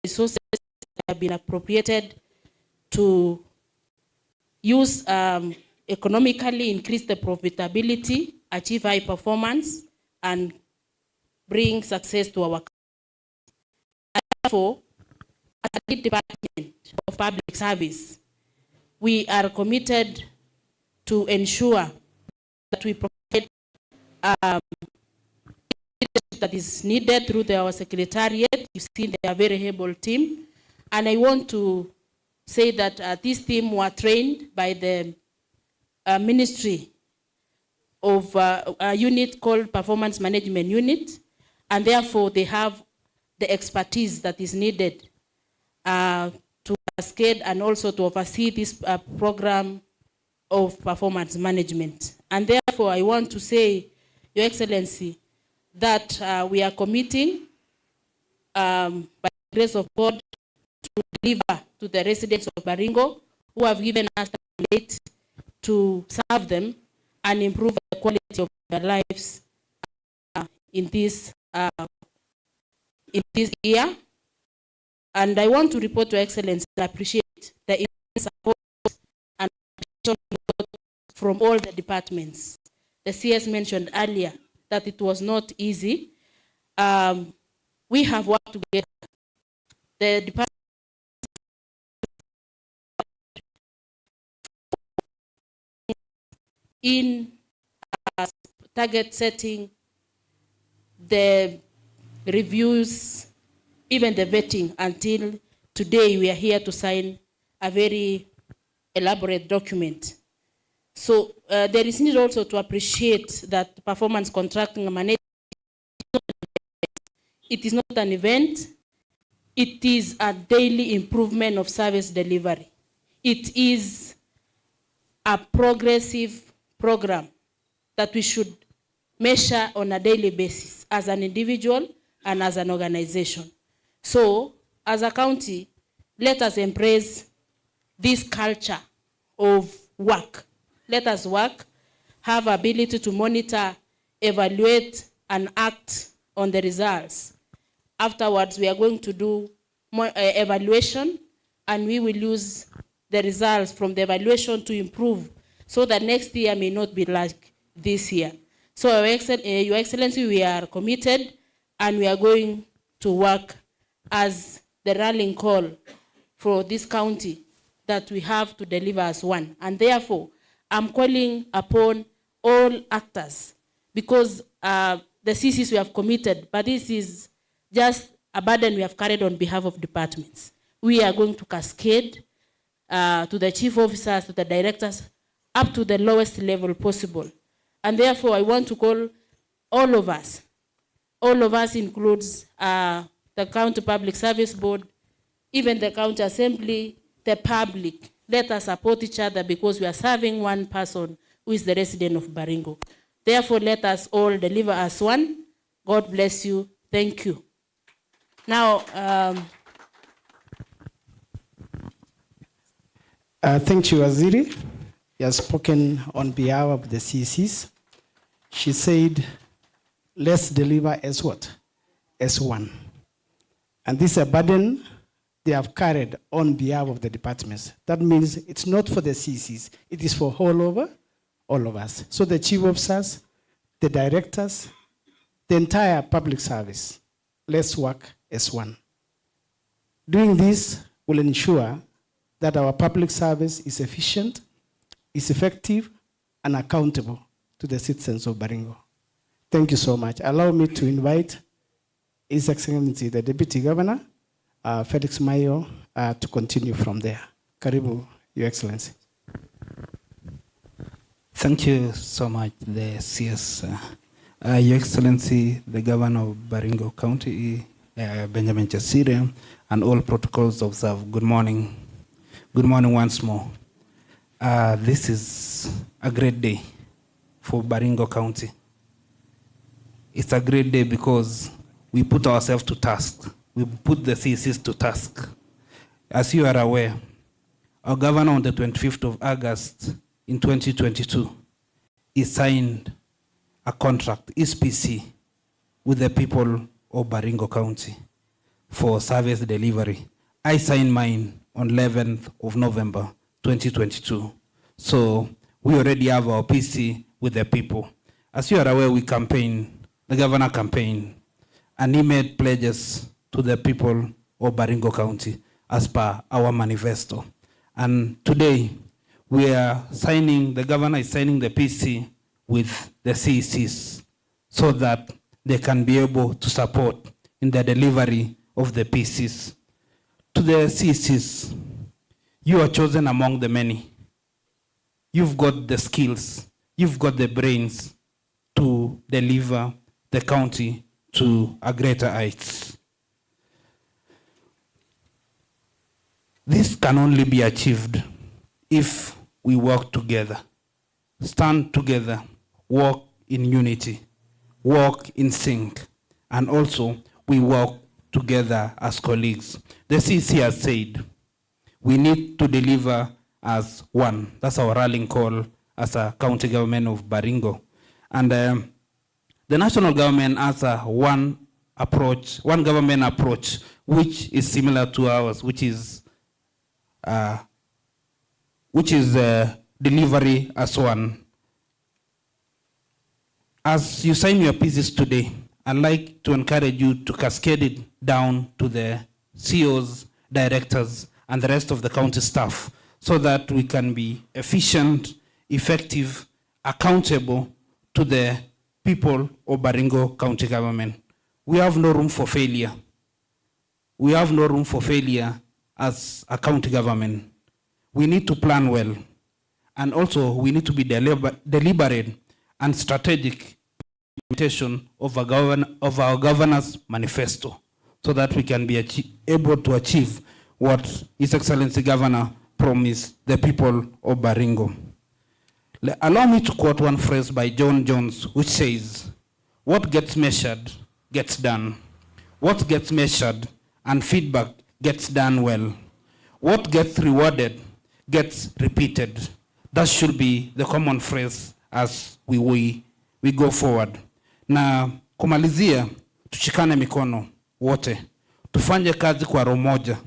Speaker 10: resources that have been appropriated to use economically, increase the profitability, achieve high performance, and bring success to our country. Therefore, as a department of public service, we are committed to ensure that we provide that is needed through our secretariat. You've seen they are a very able team. And I want to say that this team were trained by the Ministry of a unit called Performance Management Unit, and therefore they have the expertise that is needed to cascade and also to oversee this program of performance management. And therefore I want to say, Your Excellency, that we are committing by the grace of God to deliver to the residents of Baringo who have given us the mandate to serve them and improve the quality of their lives in this year. And I want to report to Excellency and appreciate the immense support and from all the departments. The CS mentioned earlier that it was not easy. We have worked together. The department in target setting, the reviews, even the vetting. Until today, we are here to sign a very elaborate document. So there is need also to appreciate that performance contracting and management, it is not an event, it is a daily improvement of service delivery. It is a progressive program that we should measure on a daily basis as an individual and as an organization. So, as a county, let us embrace this culture of work. Let us work, have ability to monitor, evaluate, and act on the results. Afterwards, we are going to do evaluation, and we will use the results from the evaluation to improve, so that next year may not be like this year. So, Your Excellency, we are committed, and we are going to work as the rallying call for this county that we have to deliver as one. And therefore, I'm calling upon all actors, because the CCs we have committed, but this is just a burden we have carried on behalf of departments. We are going to cascade to the chief officers, to the directors, up to the lowest level possible. And therefore, I want to call all of us includes the County Public Service Board, even the County Assembly, the public. Let us support each other, because we are serving one person who is the resident of Baringo. Therefore, let us all deliver as one. God bless you. Thank you. Now,
Speaker 2: thank you, Waziri. He has spoken on behalf of the CCs. She said, let's deliver as what? As one. And this is a burden they have carried on behalf of the departments. That means it's not for the CCs, it is for all of us. So the chief officers, the directors, the entire public service, let's work as one. Doing this will ensure that our public service is efficient, is effective, and accountable to the citizens of Baringo. Thank you so much. Allow me to invite His Excellency, the Deputy Governor, Felix Mayo, to continue from there. Karibu, Your Excellency.
Speaker 13: Thank you so much, the CS. Your Excellency, the Governor of Baringo County, Benjamin Chesire, and all protocols observed. Good morning. Good morning once more. This is a great day for Baringo County. It's a great day because we put ourselves to task. We put the CCs to task. As you are aware, our governor on the 25th of August in 2022, he signed a contract, SPC, with the people of Baringo County for service delivery. I signed mine on 11th of November 2022. So we already have our PC with the people. As you are aware, we campaigned, the governor campaigned, and he made pledges to the people of Baringo County as per our manifesto. And today, we are signing, the governor is signing the PC with the CECs so that they can be able to support in the delivery of the PCs. To the CECs, you are chosen among the many. You've got the skills, you've got the brains to deliver the county to a greater heights. This can only be achieved if we work together, stand together, work in unity, work in sync, and also we work together as colleagues. The CC has said we need to deliver as one. That's our rallying call as a county government of Baringo. And the national government has a approach, one government approach, which is similar to ours, which is delivery as one. As you sign your pieces today, I'd like to encourage you to cascade it down to the CEOs, directors, and the rest of the county staff so that we can be efficient, effective, accountable to the people of Baringo County Government. We have no room for failure. We have no room for failure as a county government. We need to plan well. And also, we need to be deliberate and strategic implementation of our governor's manifesto so that we can be able to achieve what His Excellency Governor promised the people of Baringo. Allow me to quote one phrase by John Jones, which says, "What gets measured gets done. What gets measured and feedback gets done well. What gets rewarded gets repeated." That should be the common phrase as we go forward. Na kumalizia, tushikane mikono wote, tufanye kazi kwa roho moja,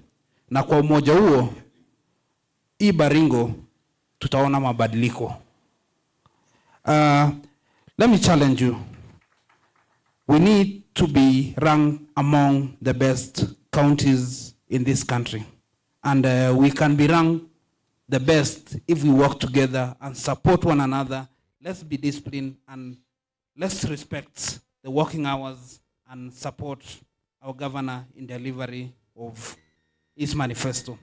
Speaker 13: na kwa umoja huo hii Baringo tutaona mabadiliko. Let me challenge you. We need to be ranked among the best counties in this country. And we can be ranked the best if we work together and support one another. Let's be disciplined and let's respect the working hours and support our governor in delivery of his manifesto.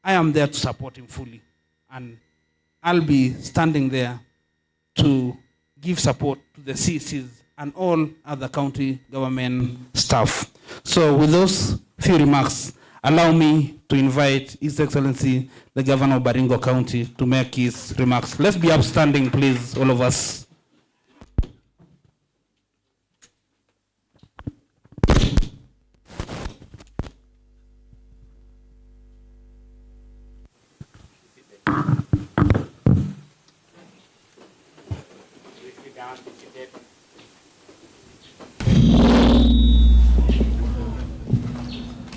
Speaker 13: I am there to support him fully, and I'll be standing there to give support to the CCs and all other county government staff. So with those few remarks, allow me to invite His Excellency, the Governor of Baringo County, to make his remarks. Let's be upstanding, please, all of us.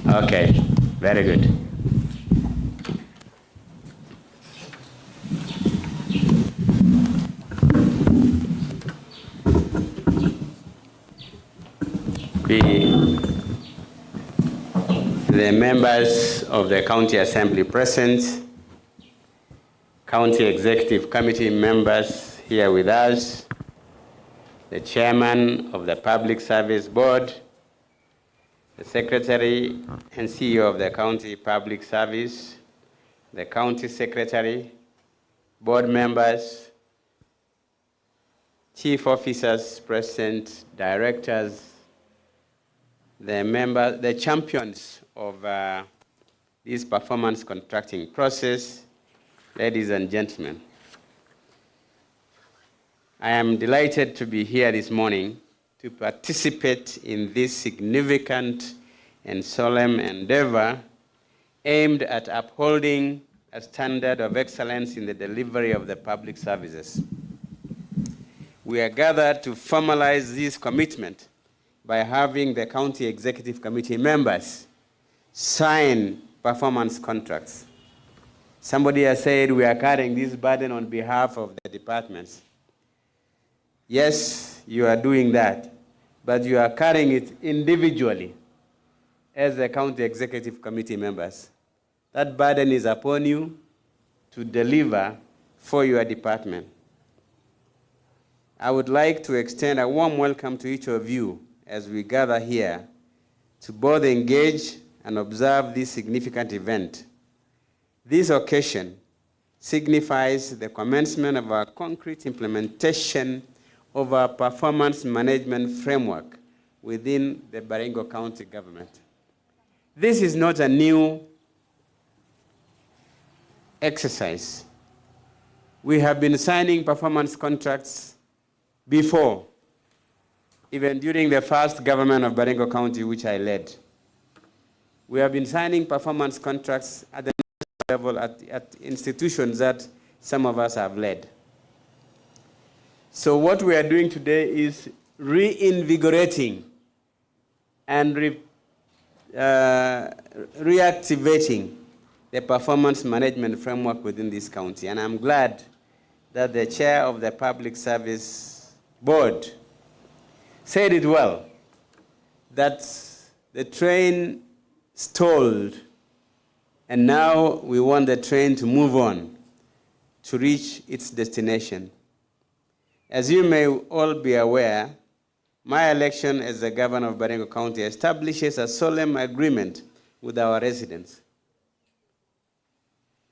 Speaker 14: Okay, very good. The members of the County Assembly present, County Executive Committee members here with us, the Chairman of the Public Service Board, the Secretary and CEO of the County Public Service, the County Secretary, board members, chief officers present, directors, the champions of this performance contracting process, ladies and gentlemen. I am delighted to be here this morning to participate in this significant and solemn endeavor aimed at upholding a standard of excellence in the delivery of the public services. We are gathered to formalize this commitment by having the County Executive Committee members sign performance contracts. Somebody has said we are carrying this burden on behalf of the departments. Yes, you are doing that, but you are carrying it individually as the County Executive Committee members. That burden is upon you to deliver for your department. I would like to extend a warm welcome to each of you as we gather here to both engage and observe this significant event. This occasion signifies the commencement of our concrete implementation of our performance management framework within the Baringo County government. This is not a new exercise. We have been signing performance contracts before, even during the first government of Baringo County, which I led. We have been signing performance contracts at the level at institutions that some of us have led. So what we are doing today is reinvigorating and reactivating the performance management framework within this county. And I'm glad that the chair of the Public Service Board said it well, that the train stalled, and now we want the train to move on to reach its destination. As you may all be aware, my election as the governor of Baringo County establishes a solemn agreement with our residents.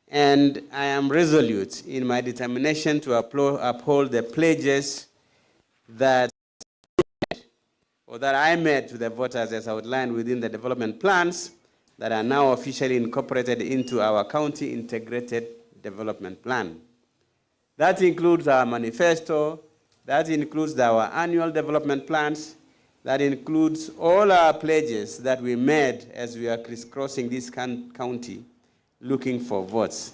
Speaker 14: And I am resolute in my determination to uphold the pledges that I made to the voters as outlined within the development plans that are now officially incorporated into our county integrated development plan. That includes our manifesto, that includes our annual development plans, that includes all our pledges that we made as we are crisscrossing this county looking for votes.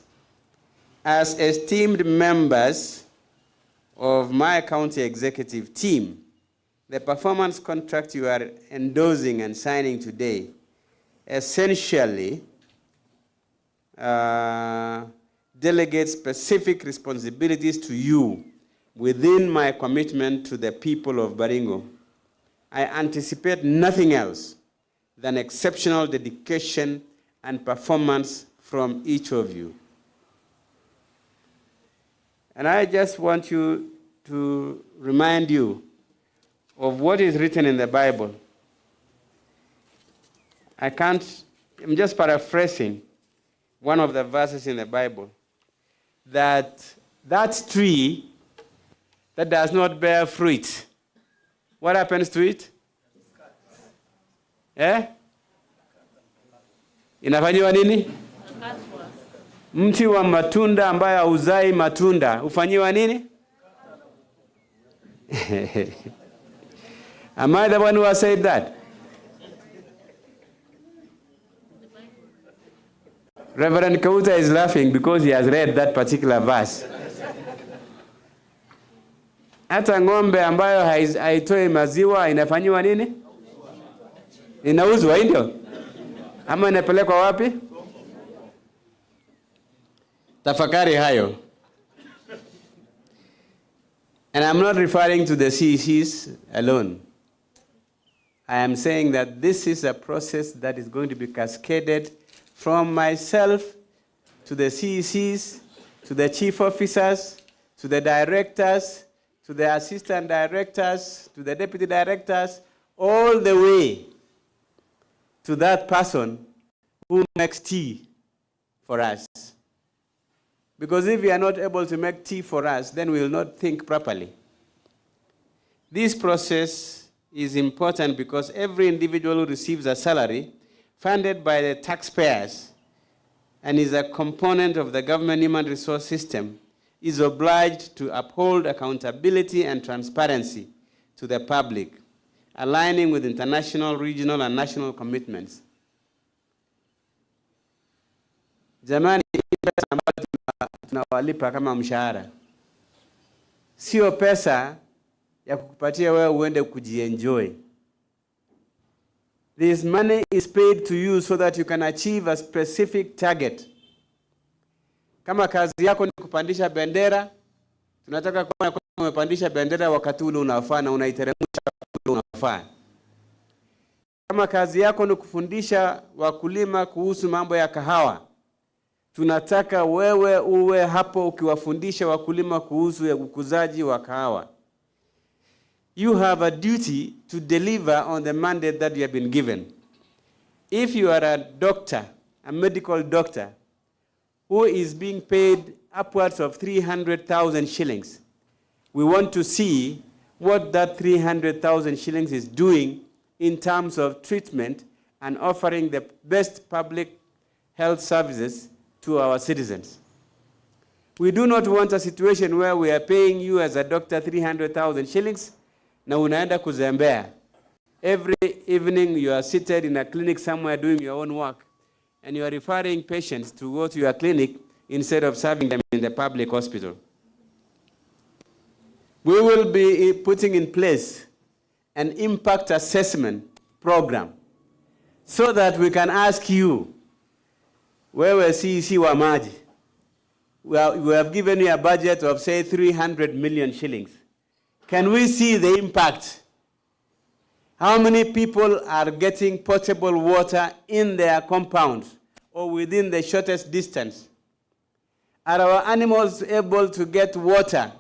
Speaker 14: As esteemed members of my county executive team, the performance contract you are endorsing and signing today essentially delegates specific responsibilities to you within my commitment to the people of Baringo. I anticipate nothing else than exceptional dedication and performance from each of you. And I just want you to remind you of what is written in the Bible. I'm just paraphrasing one of the verses in the Bible, that tree that does not bear fruit, what happens to it? Inafanyiwa nini? Mti wa matunda ambaye hauzai matunda hufanyiwa nini? Am I the one who has said that? Reverend Kauta is laughing because he has read that particular verse. Hata ng'ombe ambayo haitoi maziwa inafanyiwa nini? Inauzwa, ndio? Ama inapelekwa wapi? Tafakari hayo. And I'm not referring to the CECs alone. I am saying that this is a process that is going to be cascaded from myself to the CECs, to the chief officers, to the directors, to the assistant directors, to the deputy directors, all the way to that person who makes tea for us. Because if we are not able to make tea for us, then we will not think properly. This process is important because every individual who receives a salary funded by the taxpayers and is a component of the government human resource system is obliged to uphold accountability and transparency to the public, aligning with international, regional, and national commitments. Jamani, pesa ambayo tunawalipa kama mshahara sio pesa ya kukupatia wewe uende kujienjoy. This money is paid to you so that you can achieve a specific target. Kama kazi yako ni kupandisha bendera, tunataka kuona kama umepandisha bendera wakati ule unafaa na unaiteremsha wakati ule unafaa. Kama kazi yako ni kufundisha wakulima kuhusu mambo ya kahawa, tunataka wewe uwe hapo ukiwafundisha wakulima kuhusu ukuzaji wa kahawa. You have a duty to deliver on the mandate that you have been given. If you are a doctor, a medical doctor, who is being paid upwards of 300,000 shillings, we want to see what that 300,000 shillings is doing in terms of treatment and offering the best public health services to our citizens. We do not want a situation where we are paying you as a doctor 300,000 shillings na unaenda kuzembea. Every evening you are seated in a clinic somewhere doing your own work and you are referring patients to go to your clinic instead of serving them in the public hospital. We will be putting in place an impact assessment program so that we can ask you, where were CEC wa maji? We have given you a budget of, say, 300 million shillings. Can we see the impact? How many people are getting potable water in their compounds or within the shortest distance? Are our animals able to get water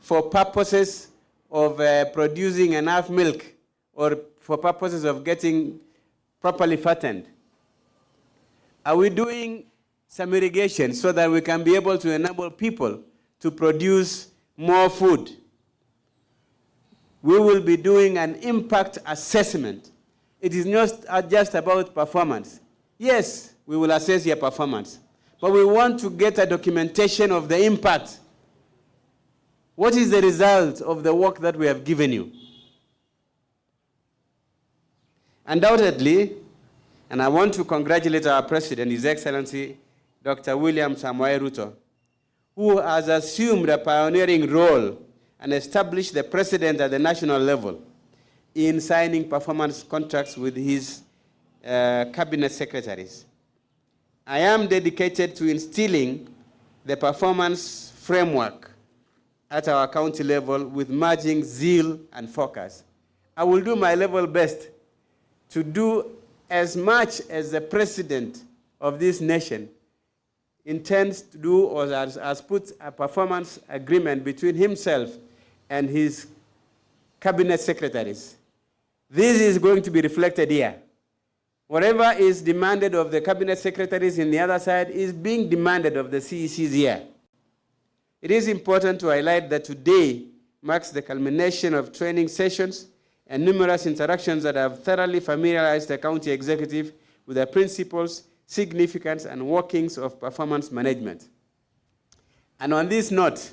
Speaker 14: for purposes of producing enough milk or for purposes of getting properly fattened? Are we doing some irrigation so that we can be able to enable people to produce more food? We will be doing an impact assessment. It is not just about performance. Yes, we will assess your performance, but we want to get a documentation of the impact. What is the result of the work that we have given you? Undoubtedly, and I want to congratulate our President, His Excellency, Dr. William Samoei Ruto, who has assumed a pioneering role and established the precedent at the national level in signing performance contracts with his cabinet secretaries. I am dedicated to instilling the performance framework at our county level with merging zeal and focus. I will do my level best to do as much as the president of this nation intends to do, or has put a performance agreement between himself and his cabinet secretaries. This is going to be reflected here. Whatever is demanded of the cabinet secretaries in the other side is being demanded of the CECs here. It is important to highlight that today marks the culmination of training sessions and numerous interactions that have thoroughly familiarized the county executive with the principles, significance, and workings of performance management. And on this note,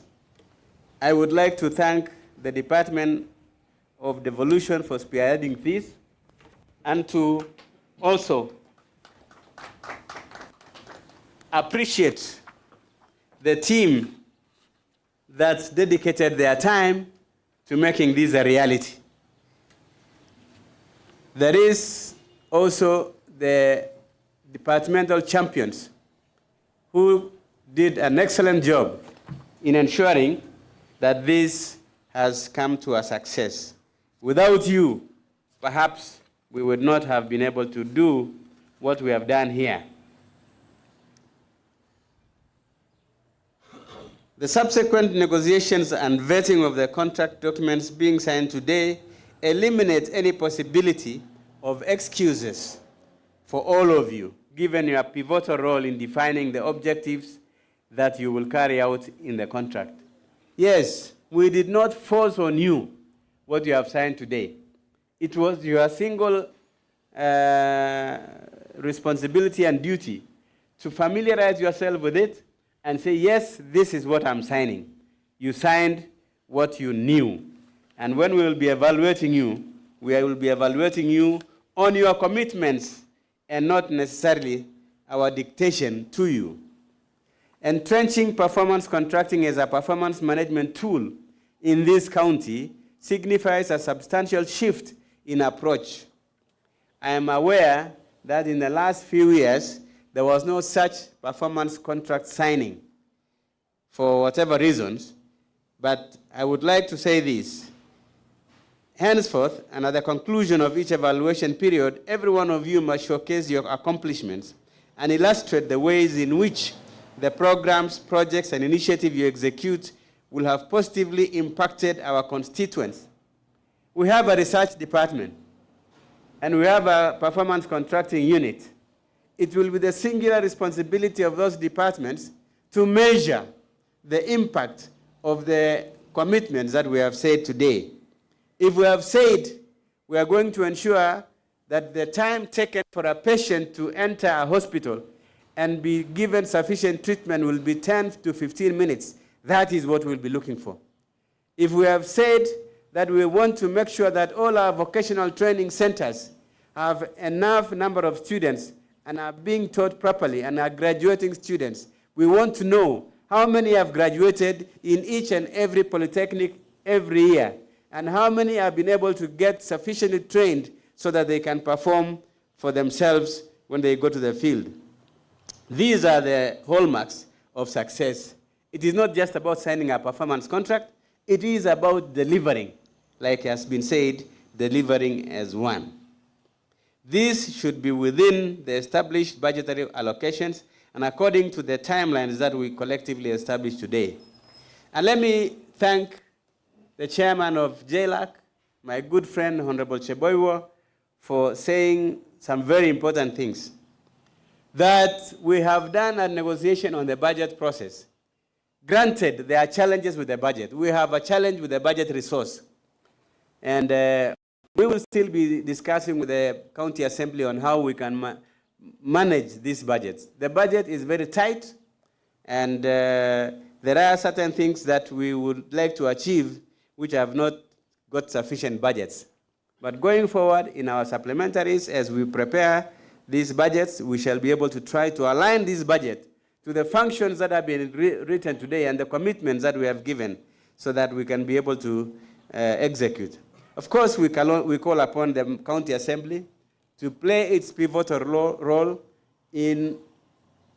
Speaker 14: I would like to thank the Department of Devolution for spearheading this, and to also appreciate the team that's dedicated their time to making this a reality. There is also the departmental champions who did an excellent job in ensuring that this has come to a success. Without you, perhaps we would not have been able to do what we have done here. The subsequent negotiations and vetting of the contract documents being signed today eliminate any possibility of excuses for all of you, given your pivotal role in defining the objectives that you will carry out in the contract. Yes, we did not force on you what you have signed today. It was your single responsibility and duty to familiarize yourself with it and say, yes, this is what I'm signing. You signed what you knew. And when we will be evaluating you, we will be evaluating you on your commitments and not necessarily our dictation to you. Entrenching performance contracting as a performance management tool in this county signifies a substantial shift in approach. I am aware that in the last few years, there was no such performance contract signing for whatever reasons, but I would like to say this. Henceforth, and at the conclusion of each evaluation period, every one of you must showcase your accomplishments and illustrate the ways in which the programs, projects, and initiatives you execute will have positively impacted our constituents. We have a research department, and we have a performance contracting unit. It will be the singular responsibility of those departments to measure the impact of the commitments that we have said today. If we have said we are going to ensure that the time taken for a patient to enter a hospital and be given sufficient treatment will be 10 to 15 minutes, that is what we'll be looking for. If we have said that we want to make sure that all our vocational training centers have enough number of students and are being taught properly and are graduating students, we want to know how many have graduated in each and every polytechnic every year, and how many have been able to get sufficiently trained so that they can perform for themselves when they go to the field. These are the hallmarks of success. It is not just about signing a performance contract, it is about delivering, like has been said, delivering as one. This should be within the established budgetary allocations and according to the timelines that we collectively established today. And let me thank the chairman of JLAC, my good friend, Honorable CHEBOI, for saying some very important things. That we have done a negotiation on the budget process. Granted, there are challenges with the budget. We have a challenge with the budget resource. And we will still be discussing with the county assembly on how we can manage these budgets. The budget is very tight, and there are certain things that we would like to achieve which have not got sufficient budgets. But going forward in our supplementaries, as we prepare these budgets, we shall be able to try to align this budget to the functions that have been written today and the commitments that we have given so that we can be able to execute. Of course, we call upon the county assembly to play its pivotal role in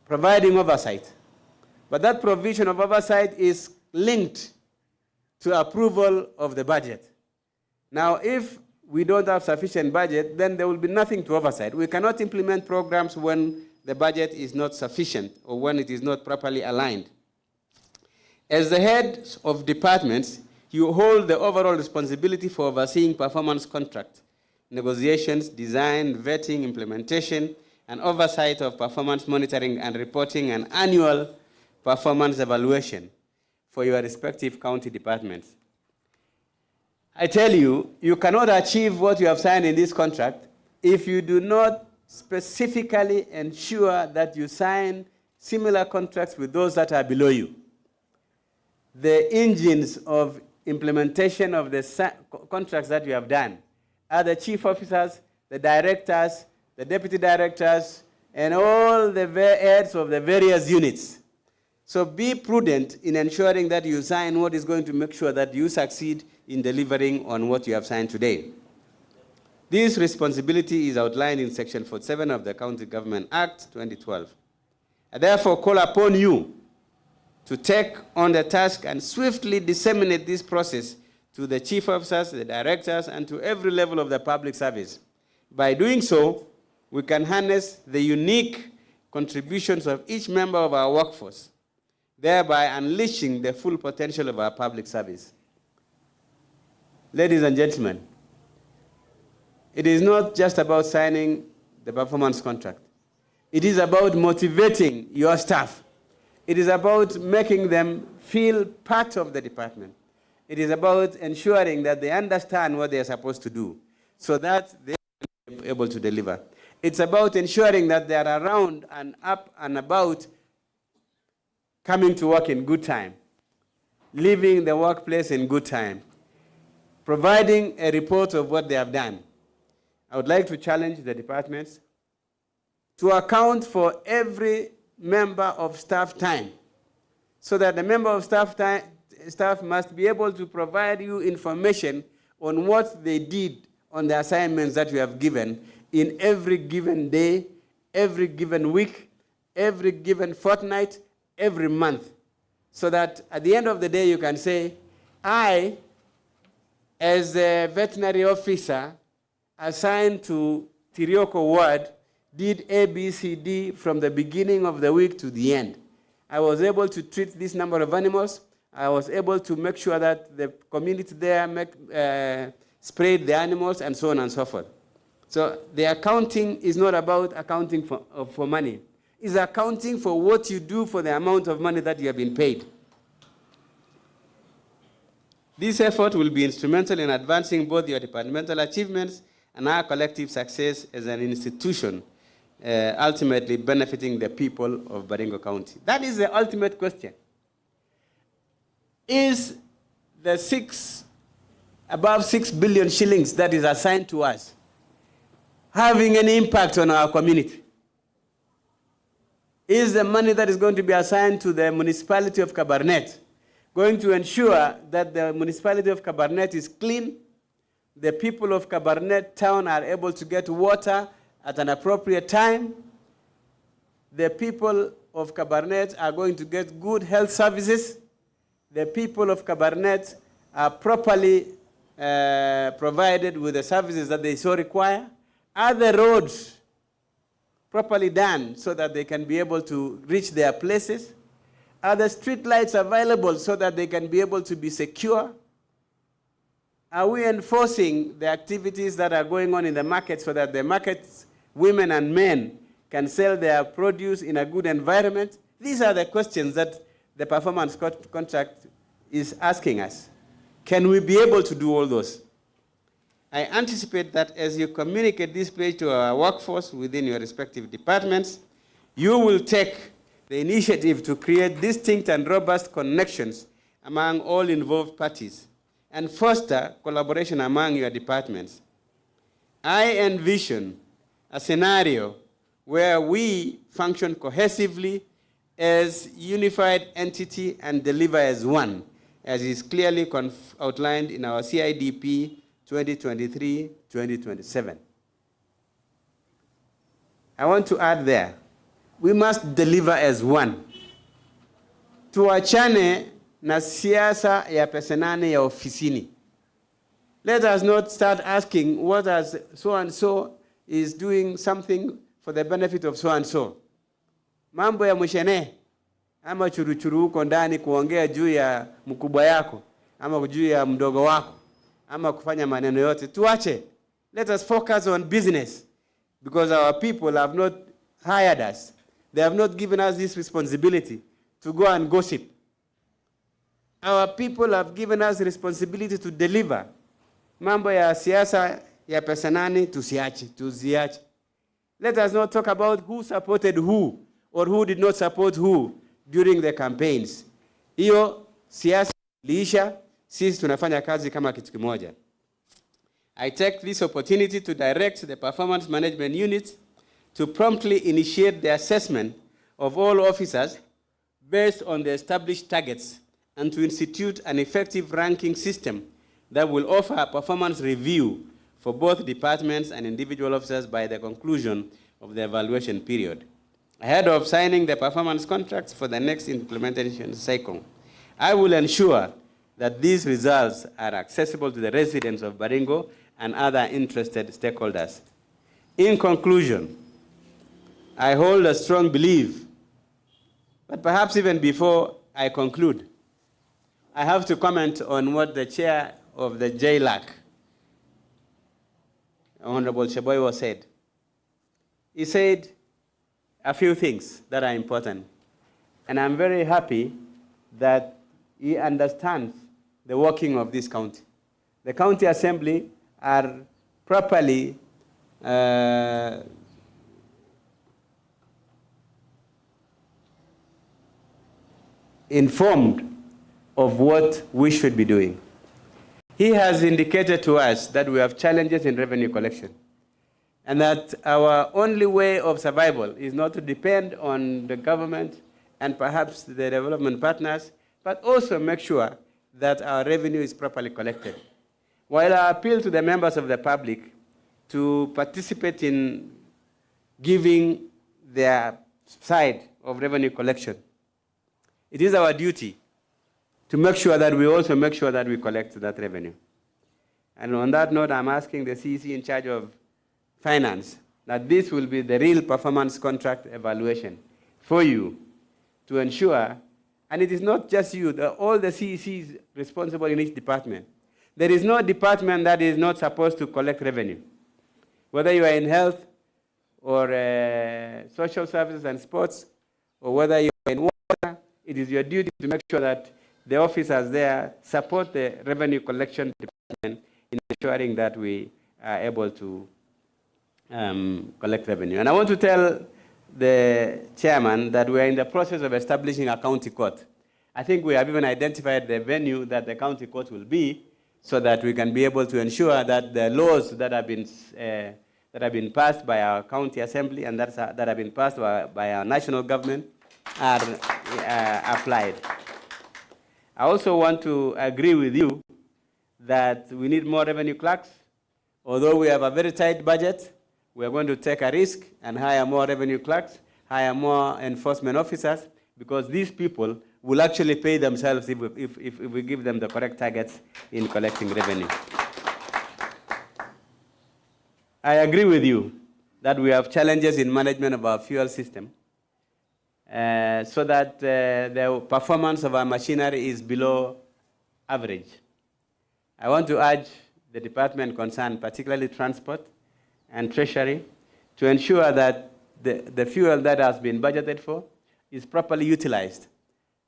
Speaker 14: providing oversight. But that provision of oversight is linked to approval of the budget. Now, if we don't have sufficient budget, then there will be nothing to oversight. We cannot implement programs when the budget is not sufficient or when it is not properly aligned. As the head of departments, you hold the overall responsibility for overseeing performance contract, negotiations, design, vetting, implementation, and oversight of performance monitoring and reporting and annual performance evaluation for your respective county departments. I tell you, you cannot achieve what you have signed in this contract if you do not specifically ensure that you sign similar contracts with those that are below you. The engines of implementation of the contracts that you have done are the chief officers, the directors, the deputy directors, and all the heads of the various units. So be prudent in ensuring that you sign what is going to make sure that you succeed in delivering on what you have signed today. This responsibility is outlined in Section 47 of the County Government Act 2012. I therefore call upon you to take on the task and swiftly disseminate this process to the chief officers, the directors, and to every level of the public service. By doing so, we can harness the unique contributions of each member of our workforce, thereby unleashing the full potential of our public service. Ladies and gentlemen, it is not just about signing the performance contract. It is about motivating your staff. It is about making them feel part of the department. It is about ensuring that they understand what they are supposed to do so that they are able to deliver. It's about ensuring that they are around and up and about, coming to work in good time, leaving the workplace in good time, providing a report of what they have done. I would like to challenge the departments to account for every member of staff time, so that the member of staff must be able to provide you information on what they did on the assignments that you have given in every given day, every given week, every given fortnight, every month, so that at the end of the day you can say, I, as a veterinary officer assigned to Tirioko Ward, did A, B, C, D from the beginning of the week to the end. I was able to treat this number of animals. I was able to make sure that the community there sprayed the animals and so on and so forth. So the accounting is not about accounting for money. It's accounting for what you do for the amount of money that you have been paid. This effort will be instrumental in advancing both your departmental achievements and our collective success as an institution, ultimately benefiting the people of Baringo County. That is the ultimate question. Is the above 6 billion shillings that is assigned to us having any impact on our community? Is the money that is going to be assigned to the municipality of KABARNET going to ensure that the municipality of KABARNET is clean, the people of KABARNET town are able to get water at an appropriate time. The people of KABARNET are going to get good health services. The people of KABARNET are properly provided with the services that they so require. Are the roads properly done so that they can be able to reach their places? Are the street lights available so that they can be able to be secure? Are we enforcing the activities that are going on in the market so that the markets, women and men, can sell their produce in a good environment? These are the questions that the performance contract is asking us. Can we be able to do all those? I anticipate that as you communicate this page to our workforce within your respective departments, you will take the initiative to create distinct and robust connections among all involved parties and foster collaboration among your departments. I envision a scenario where we function cohesively as unified entity and deliver as one, as is clearly outlined in our CIDP 2023-2027. I want to add there, we must deliver as one. Tuachane na siasa ya pesenane ya ofisini. Let us not start asking what as so-and-so is doing something for the benefit of so-and-so. Mambo ya mshene, ama churuchuru huko ndani kuongea juu ya mkubwa yako, ama juu ya mdogo wako, ama kufanya maneno yote. Tuache. Let us focus on business. Because our people have not hired us. They have not given us this responsibility to go and gossip. Our people have given us the responsibility to deliver. Mambo ya siasa ya pesanani tuziache. Let us not talk about who supported who or who did not support who during the campaigns. Hiyo siasa liisha, sisi tunafanya kazi kama kitu kimoja. I take this opportunity to direct the Performance Management Unit to promptly initiate the assessment of all officers based on the established targets and to institute an effective ranking system that will offer a performance review for both departments and individual officers by the conclusion of the evaluation period. Ahead of signing the performance contracts for the next implementation cycle, I will ensure that these results are accessible to the residents of Baringo and other interested stakeholders. In conclusion, I hold a strong belief, but perhaps even before I conclude, I have to comment on what the chair of the JLAC, Honorable CHEBOI, said. He said a few things that are important, and I'm very happy that he understands the working of this county. The county assembly are properly informed of what we should be doing. He has indicated to us that we have challenges in revenue collection and that our only way of survival is not to depend on the government and perhaps the development partners, but also make sure that our revenue is properly collected. While I appeal to the members of the public to participate in giving their side of revenue collection, it is our duty to make sure that we also make sure that we collect that revenue. And on that note, I'm asking the CEC in charge of finance that this will be the real performance contract evaluation for you to ensure, and it is not just you, all the CECs responsible in each department. There is no department that is not supposed to collect revenue. Whether you are in health or social services and sports, or whether you are in water, it is your duty to make sure that the officers there support the revenue collection department in ensuring that we are able to collect revenue. And I want to tell the chairman that we are in the process of establishing a county court. I think we have even identified the venue that the county court will be so that we can be able to ensure that the laws that have been passed by our county assembly and that have been passed by our national government are applied. I also want to agree with you that we need more revenue clerks, Although we have a very tight budget, we are going to take a risk and hire more revenue clerks, hire more enforcement officers, because these people will actually pay themselves if we give them the correct targets in collecting revenue. I agree with you that we have challenges in management of our fuel system, so that the performance of our machinery is below average. I want to urge the department concerned, particularly transport and treasury, to ensure that the fuel that has been budgeted for is properly utilized,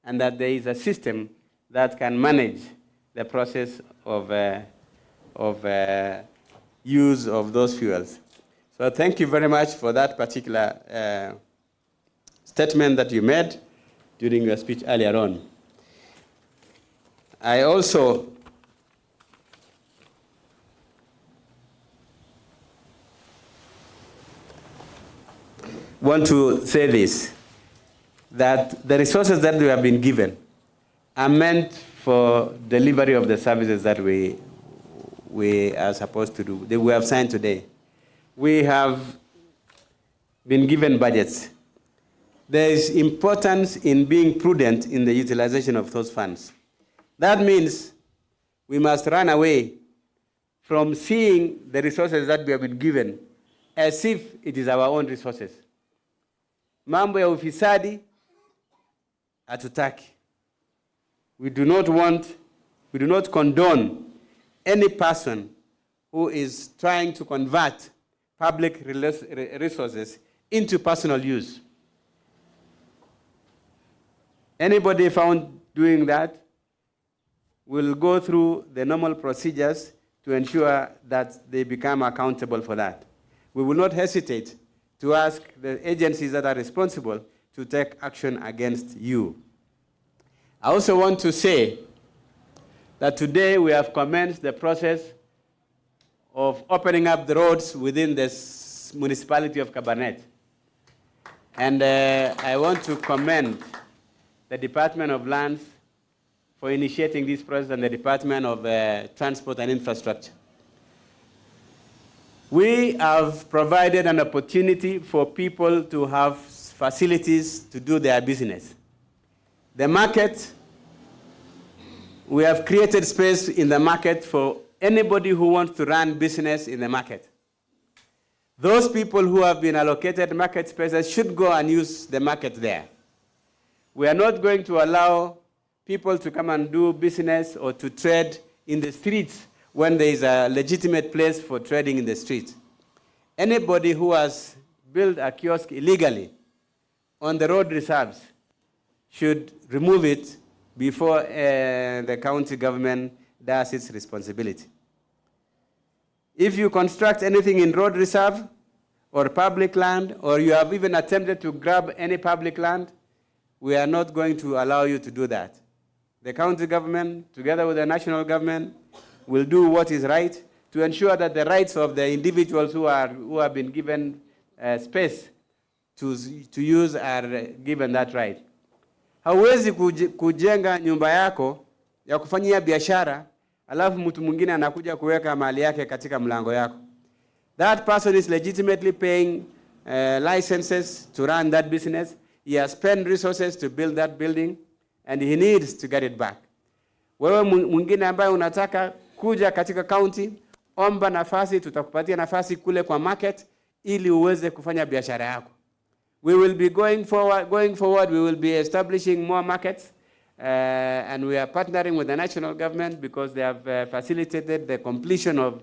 Speaker 14: and that there is a system that can manage the process of use of those fuels. So thank you very much for that particular statement that you made during your speech earlier on. I also want to say this, that the resources that we have been given are meant for delivery of the services that we are supposed to do, that we have signed today. We have been given budgets. There is importance in being prudent in the utilization of those funds. That means we must run away from seeing the resources that we have been given as if it is our own resources. Mambo ya ufisadi hatutaki. We do not condone any person who is trying to convert public resources into personal use. Anybody found doing that will go through the normal procedures to ensure that they become accountable for that. We will not hesitate to ask the agencies that are responsible to take action against you. I also want to say that today we have commenced the process of opening up the roads within this municipality of KABARNET. And I want to commend the Department of Lands for initiating this process and the Department of Transport and Infrastructure. We have provided an opportunity for people to have facilities to do their business. The market, we have created space in the market for anybody who wants to run business in the market. Those people who have been allocated market spaces should go and use the market there. We are not going to allow people to come and do business or to trade in the streets when there is a legitimate place for trading in the street. Anybody who has built a kiosk illegally on the road reserves should remove it before the county government does its responsibility. If you construct anything in road reserve or public land, or you have even attempted to grab any public land, we are not going to allow you to do that. The county government, together with the national government, will do what is right to ensure that the rights of the individuals who have been given space to use are given that right. Hauwezi kujenga nyumba yako ya kufanyia biashara, alafu mtu mwingine anakuja kuweka mali yake katika mlango yako. That person is legitimately paying licenses to run that business. He has spent resources to build that building, and he needs to get it back. Wewe mwingine ambaye unataka kuja katika county, omba nafasi, tutakupatia nafasi kule kwa market ili uweze kufanya biashara yako. We will be going forward, we will be establishing more markets, and we are partnering with the national government because they have facilitated the completion of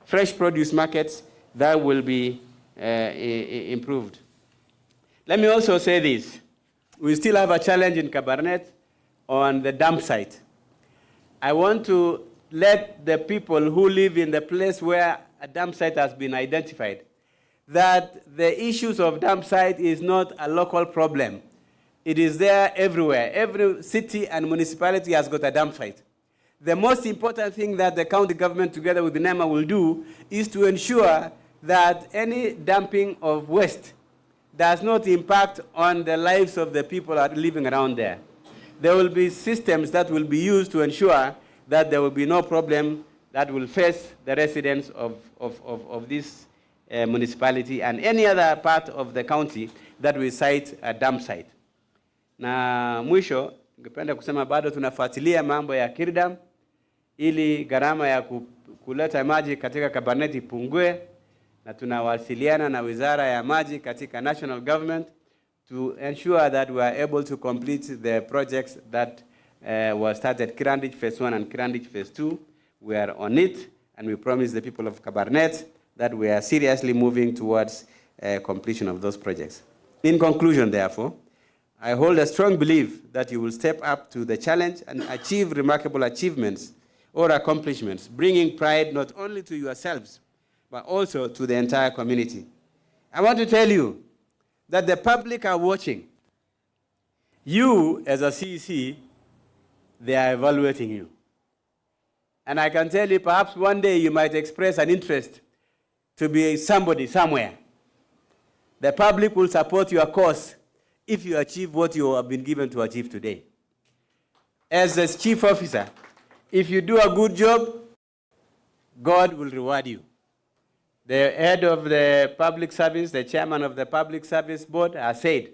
Speaker 14: fresh produce markets that will be improved. Let me also say this. We still have a challenge in KABARNET on the dump site. I want to let the people who live in the place where a dump site has been identified that the issues of dump site is not a local problem. It is there everywhere. Every city and municipality has got a dump site. The most important thing that the county government together with the NEMA will do is to ensure that any dumping of waste does not impact on the lives of the people living around there. There will be systems that will be used to ensure that there will be no problem that will face the residents of this municipality and any other part of the county that we cite a dump site. Na mwisho, ningependa kusema bado tunafuatilia mambo ya Kirdam ili gharama ya kuleta maji katika Kabarnet ipungue, na tunawasiliana na Wizara ya Maji katika national government to ensure that we are able to complete the projects that were started, Kirandich Phase 1 and Kirandich Phase 2. We are on it, and we promise the people of Kabarnet that we are seriously moving towards completion of those projects. In conclusion, therefore, I hold a strong belief that you will step up to the challenge and achieve remarkable achievements or accomplishments, bringing pride not only to yourselves, but also to the entire community. I want to tell you that the public are watching. You, as a CEC, they are evaluating you. And I can tell you, perhaps one day you might express an interest to be somebody somewhere. The public will support your cause if you achieve what you have been given to achieve today. As the chief officer, if you do a good job, God will reward you. The head of the public service, the chairman of the public service board, has said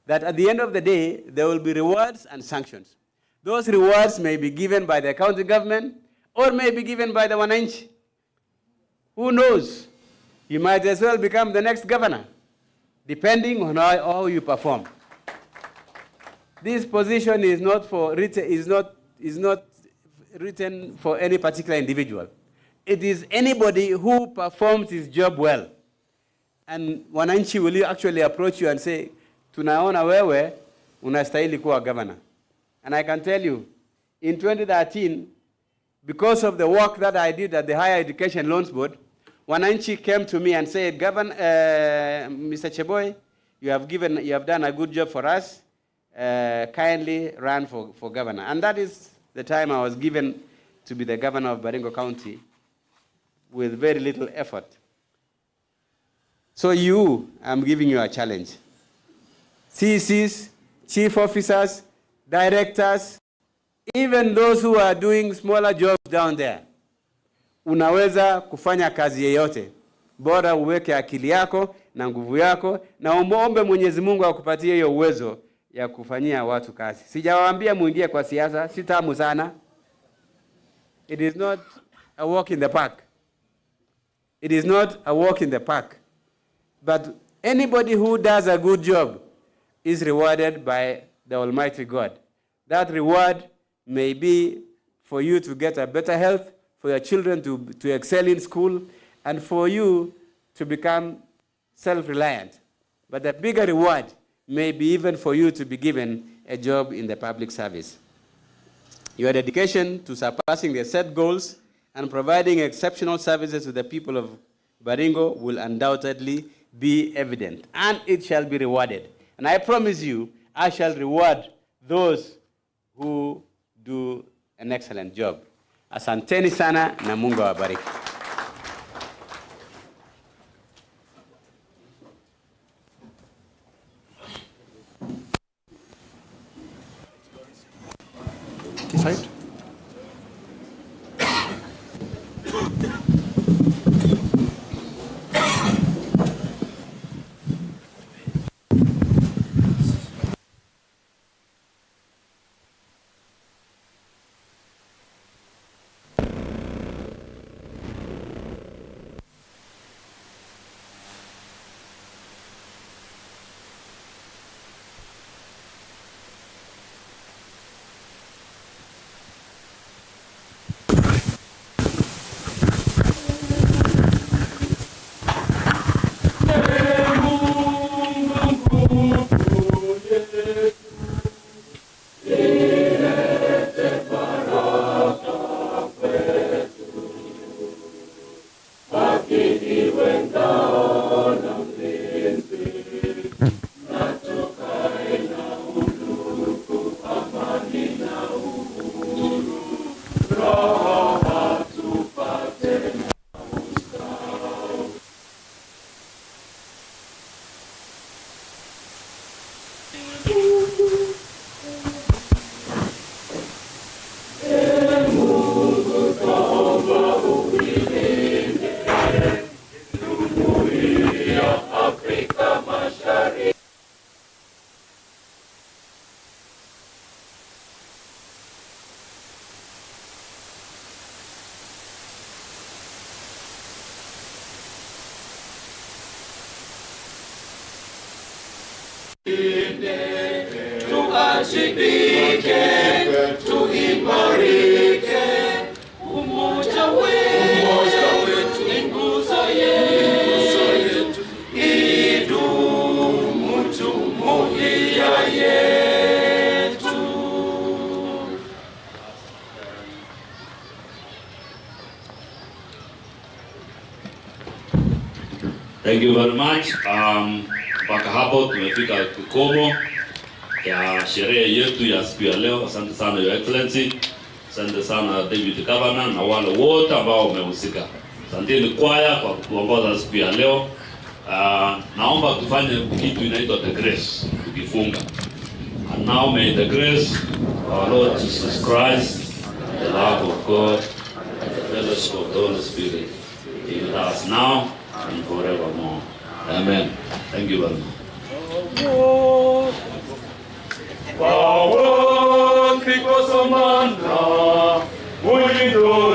Speaker 14: that at the end of the day, there will be rewards and sanctions. Those rewards may be given by the county government or may be given by the wananchi. Who knows? You might as well become the next governor, depending on how you perform. This position is not written for any particular individual. It is anybody who performs his job well. And wananchi will actually approach you and say, tunaona wewe unastahili kuwa governor. And I can tell you, in 2013, because of the work that I did at the Higher Education Loans Board, wananchi came to me and said, Mr. CHEBOI, you have done a good job for us. Kindly run for governor. And that is the time I was given to be the governor of Baringo County with very little effort. So I'm giving you a challenge. CCs, chief officers, directors, even those who are doing smaller jobs down there, unaweza kufanya kazi yeyote. Bora uweke akili yako na nguvu yako na ombe Mwenyezi Mungu akupatie hiyo uwezo ya kufanyia watu kazi. Sijawaambia muingie kwa siasa, si tamu sana. It is not a walk in the park. It is not a walk in the park. But anybody who does a good job is rewarded by the Almighty God. That reward may be for you to get a better health, for your children to excel in school, and for you to become self-reliant. But the bigger reward may be even for you to be given a job in the public service. Your dedication to surpassing the set goals and providing exceptional services to the people of Baringo will undoubtedly be evident, and it shall be rewarded. And I promise you, I shall reward those who do an excellent job. Asanteni sana na Mungu awabariki.
Speaker 4: Side.
Speaker 15: Ilete baraka kwetu. tuwajibike, tuimarike, umoja wetu ni nguzo yetu, idumu jumuiya yetu.
Speaker 1: Thank you very much. Mpaka hapo tumefika kikomo ya sherehe yetu ya siku ya leo. Asante sana Your Excellency, asante sana Deputy Governor na wale wote ambao wamehusika. Asanteni kwaya kwa kuongoza siku ya leo. Naomba tufanye kitu inaitwa the grace tukifunga. And now may the grace of our Lord Jesus Christ, the love of God, and the fellowship of the Holy Spirit be with us now and forevermore. Amen. Thank you very much.
Speaker 15: Wawo, Kiko Somanda, Ulido.